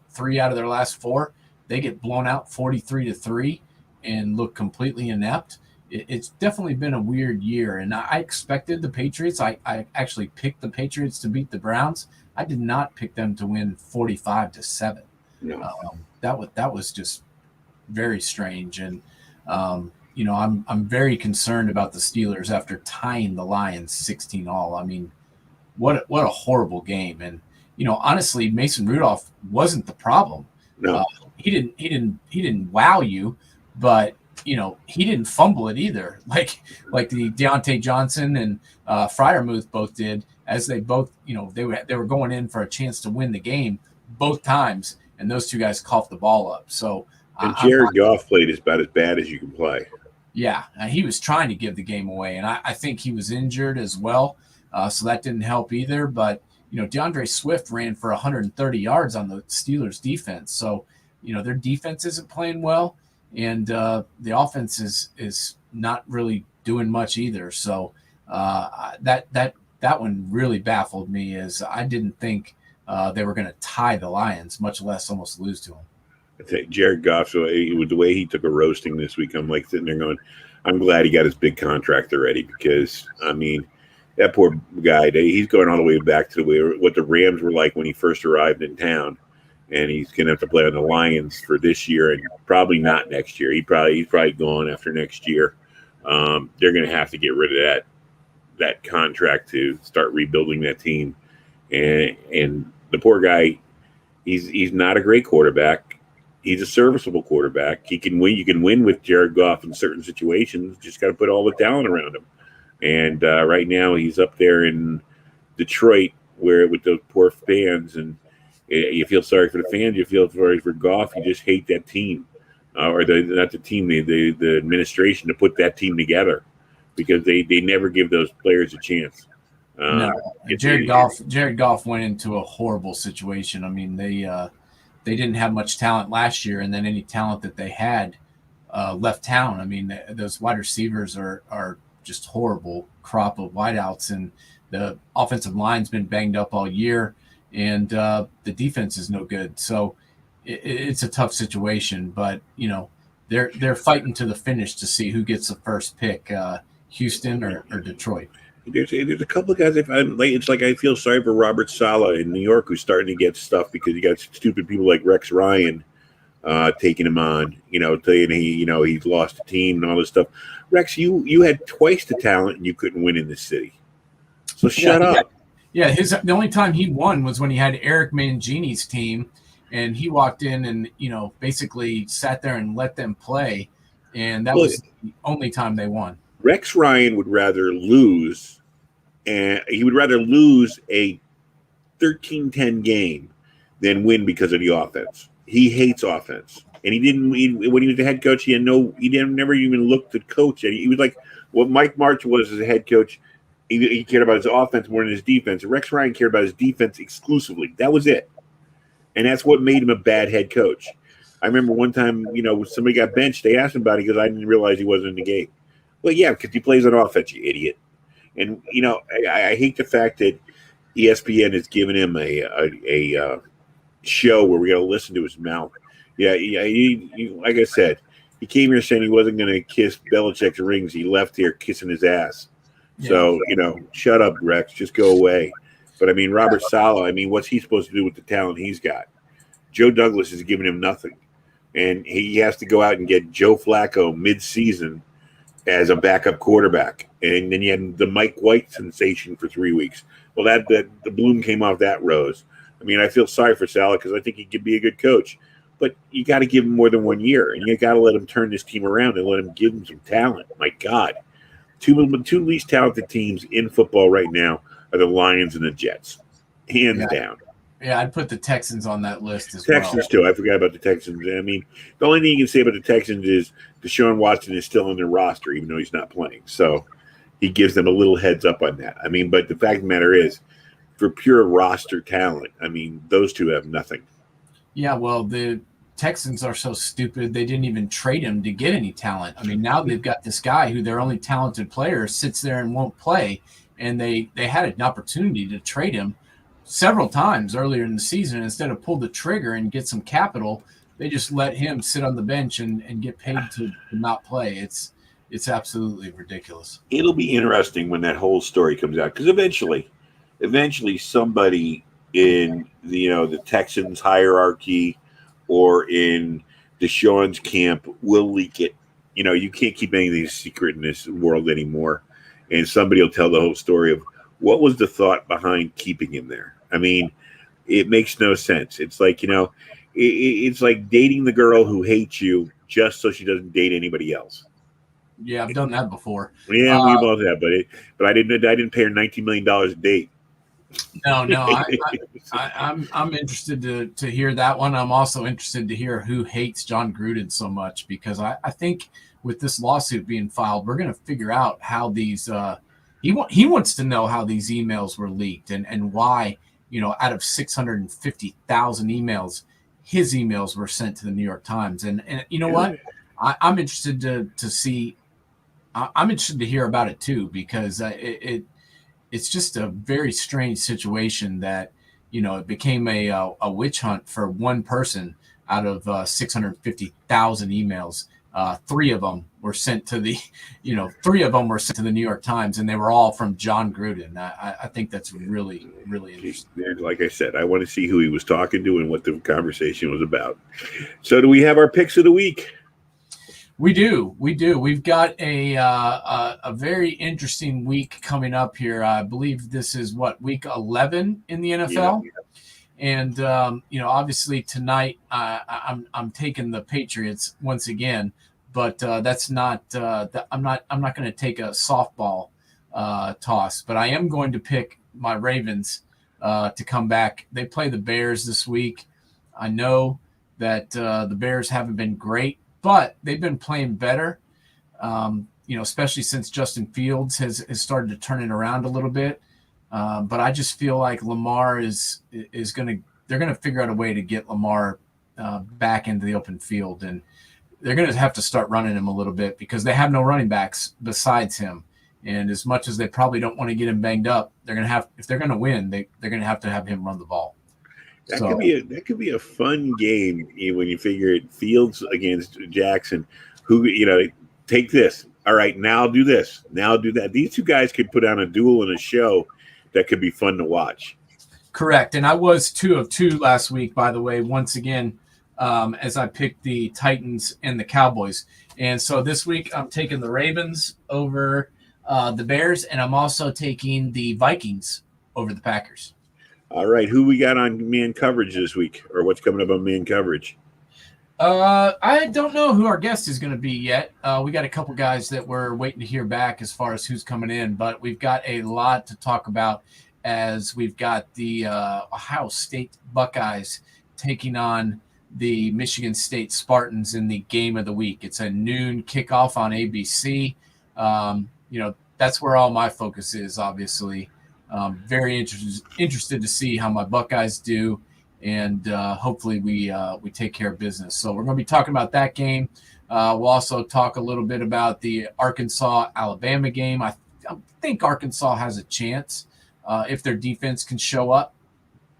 3 out of their last 4, they get blown out 43-3 and look completely inept. It's definitely been a weird year, and I expected the Patriots. I actually picked the Patriots to beat the Browns. I did not pick them to win 45-7. No. That was just very strange, and I'm very concerned about the Steelers after tying the Lions 16-all. I mean, what a horrible game, and honestly, Mason Rudolph wasn't the problem. No, he didn't wow you, but he didn't fumble it either, like the Deontay Johnson and Freiermuth both did, as they both, they were going in for a chance to win the game both times, and those 2 guys coughed the ball up. So, and Jared Goff played about as bad as you can play. Yeah, he was trying to give the game away, and I think he was injured as well, so that didn't help either. But DeAndre Swift ran for 130 yards on the Steelers' defense, so their defense isn't playing well, and the offense is not really doing much either. So that one really baffled me, as I didn't think they were going to tie the Lions, much less almost lose to them. I think Jared Goff, so with the way he took a roasting this week, I'm like sitting there going, I'm glad he got his big contract already, because, I mean, that poor guy, he's going all the way back to what the Rams were like when he first arrived in town, and he's going to have to play on the Lions for this year and probably not next year. He's probably gone after next year. They're going to have to get rid of that contract to start rebuilding that team, and the poor guy, he's not a great quarterback. He's a serviceable quarterback. He can win. You can win with Jared Goff in certain situations. Just got to put all the talent around him. And right now he's up there in Detroit, where with those poor fans, and you feel sorry for the fans. You feel sorry for Goff. You just hate that team, or not the team, the administration to put that team together, because they never give those players a chance. No, Jared Goff went into a horrible situation. I mean, they didn't have much talent last year, and then any talent that they had left town. I mean, those wide receivers are just horrible crop of wideouts, and the offensive line's been banged up all year, and the defense is no good. So it's a tough situation, but they're fighting to the finish to see who gets the first pick, Houston or Detroit. There's a couple of guys. It's like I feel sorry for Robert Saleh in New York, who's starting to get stuff because you got stupid people like Rex Ryan taking him on. Saying he's lost the team and all this stuff. Rex, you had twice the talent and you couldn't win in this city. So shut up. Yeah, the only time he won was when he had Eric Mangini's team, and he walked in and basically sat there and let them play, and that was the only time they won. Rex Ryan would rather lose, and he would rather lose a 13-10 game than win because of the offense. He hates offense, and when he was the head coach, he never even looked at coach. He was like what Mike March was as a head coach. He cared about his offense more than his defense. Rex Ryan cared about his defense exclusively. That was it, and that's what made him a bad head coach. I remember one time, when somebody got benched, they asked him about it because I didn't realize he wasn't in the game. Well, yeah, because he plays on offense, you idiot. And I hate the fact that ESPN has given him a show where we got to listen to his mouth. Yeah. Like I said, he came here saying he wasn't going to kiss Belichick's rings. He left here kissing his ass. Yeah. So shut up, Rex. Just go away. But I mean, Robert Saleh. I mean, what's he supposed to do with the talent he's got? Joe Douglas is giving him nothing. And he has to go out and get Joe Flacco mid-season as a backup quarterback. And then you had the Mike White sensation for 3 weeks. Well, that the bloom came off that rose. I mean, I feel sorry for Saleh because I think he could be a good coach. But you got to give him more than 1 year. And you got to let him turn this team around and let him give him some talent. My God. Two least talented teams in football right now are the Lions and the Jets. Hands down. Yeah, I'd put the Texans on that list as Texans, too. I forgot about the Texans. I mean, the only thing you can say about the Texans is Deshaun Watson is still on their roster, even though he's not playing. So he gives them a little heads up on that. I mean, but the fact of the matter is, for pure roster talent, I mean, those two have nothing. Yeah, well, the Texans are so stupid they didn't even trade him to get any talent. I mean, now they've got this guy who their only talented player sits there and won't play, and they had an opportunity to trade him several times earlier in the season. And instead of pull the trigger and get some capital, they just let him sit on the bench and get paid to not play. It's absolutely ridiculous. It'll be interesting when that whole story comes out, because eventually somebody in the Texans hierarchy or in Deshaun's camp will leak it. You can't keep anything secret in this world anymore. And somebody will tell the whole story of what was the thought behind keeping him there. I mean, it makes no sense. It's like, it's like dating the girl who hates you just so she doesn't date anybody else. Yeah, I've done that before. Yeah, we both have, but I didn't pay her $19 million a date. No, I'm interested to hear that one. I'm also interested to hear who hates John Gruden so much, because I think with this lawsuit being filed, we're going to figure out how these he wants to know how these emails were leaked and why, out of 650,000 emails, his emails were sent to the New York Times. And you know what? I'm interested to see. I'm interested to hear about it too, because it's just a very strange situation that, it became a witch hunt for one person out of 650,000 emails. Three of them were sent to the New York Times, and they were all from John Gruden. I think that's really, really interesting. Like I said, I want to see who he was talking to and what the conversation was about. So do we have our picks of the week? We do. We've got a very interesting week coming up here. I believe this is week 11 in the NFL. Yeah. And obviously tonight I'm taking the Patriots once again, but that's not. I'm not going to take a softball toss, but I am going to pick my Ravens to come back. They play the Bears this week. I know that the Bears haven't been great, but they've been playing better. Especially since Justin Fields has started to turn it around a little bit. But I just feel like Lamar they're going to figure out a way to get Lamar back into the open field. And they're going to have to start running him a little bit because they have no running backs besides him. And as much as they probably don't want to get him banged up, they're going to have, if they're going to win, they're going to have him run the ball. That could be a fun game when you figure it. Fields against Jackson, who, take this. All right, now do this. Now do that. These two guys could put on a duel and a show that could be fun to watch. Correct. And I was 2 of 2 last week, by the way, once again, as I picked the Titans and the Cowboys. And so this week I'm taking the Ravens over the Bears, and I'm also taking the Vikings over the Packers. All right. Who we got on man coverage this week, or what's coming up on man coverage? I don't know who our guest is going to be yet. We got a couple guys that we're waiting to hear back as far as who's coming in, but we've got a lot to talk about as we've got the Ohio State Buckeyes taking on the Michigan State Spartans in the game of the week. It's a noon kickoff on ABC. That's where all my focus is, obviously. Very interested to see how my Buckeyes do. And hopefully we take care of business. So we're going to be talking about that game. We'll also talk a little bit about the Arkansas-Alabama game. I think Arkansas has a chance if their defense can show up.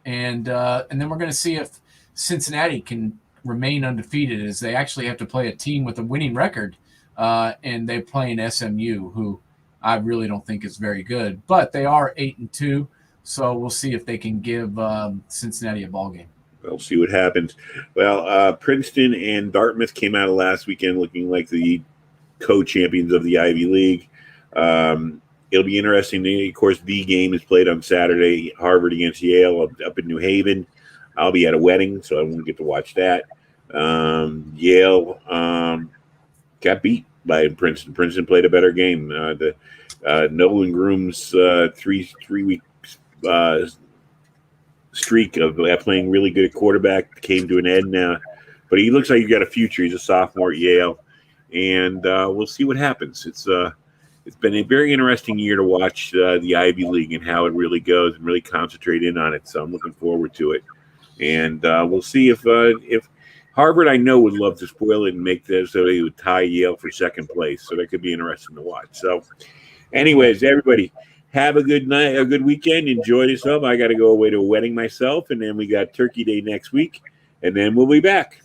And then we're going to see if Cincinnati can remain undefeated, as they actually have to play a team with a winning record. And they're playing SMU, who I really don't think is very good. But they are 8-2. So we'll see if they can give Cincinnati a ball game. We'll see what happens. Well, Princeton and Dartmouth came out of last weekend looking like the co-champions of the Ivy League. It'll be interesting. Of course, the game is played on Saturday, Harvard against Yale up in New Haven. I'll be at a wedding, so I won't get to watch that. Yale got beat by Princeton. Princeton played a better game. The Nolan Groom's three-week streak of playing really good at quarterback came to an end now. But he looks like he's got a future. He's a sophomore at Yale. And we'll see what happens. It's been a very interesting year to watch the Ivy League and how it really goes and really concentrate in on it. So I'm looking forward to it. And we'll see if Harvard, I know, would love to spoil it and make this so they would tie Yale for second place. So that could be interesting to watch. So anyways, everybody, have a good night, a good weekend. Enjoy yourself. I got to go away to a wedding myself. And then we got Turkey Day next week. And then we'll be back.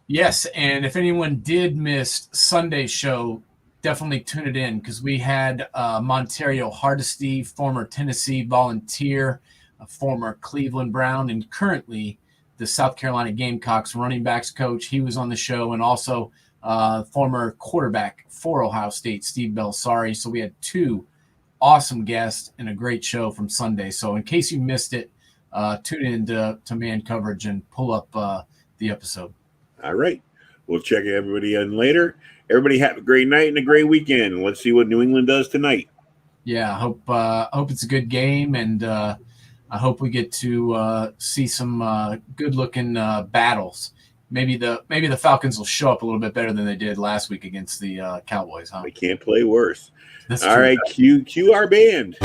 Yes, and if anyone did miss Sunday's show, definitely tune it in because we had Montario Hardesty, former Tennessee Volunteer, a former Cleveland Brown, and currently the South Carolina Gamecocks running backs coach. He was on the show, and also former quarterback for Ohio State, Steve Belsari. So we had two awesome guests and a great show from Sunday. So in case you missed it, tune in to Man Coverage and pull up the episode. All right. We'll check everybody in later. Everybody have a great night and a great weekend. Let's see what New England does tonight. Yeah, I hope it's a good game, and I hope we get to see some good-looking battles. Maybe the Falcons will show up a little bit better than they did last week against the Cowboys. Huh? They can't play worse. That's All true. right, cue our band.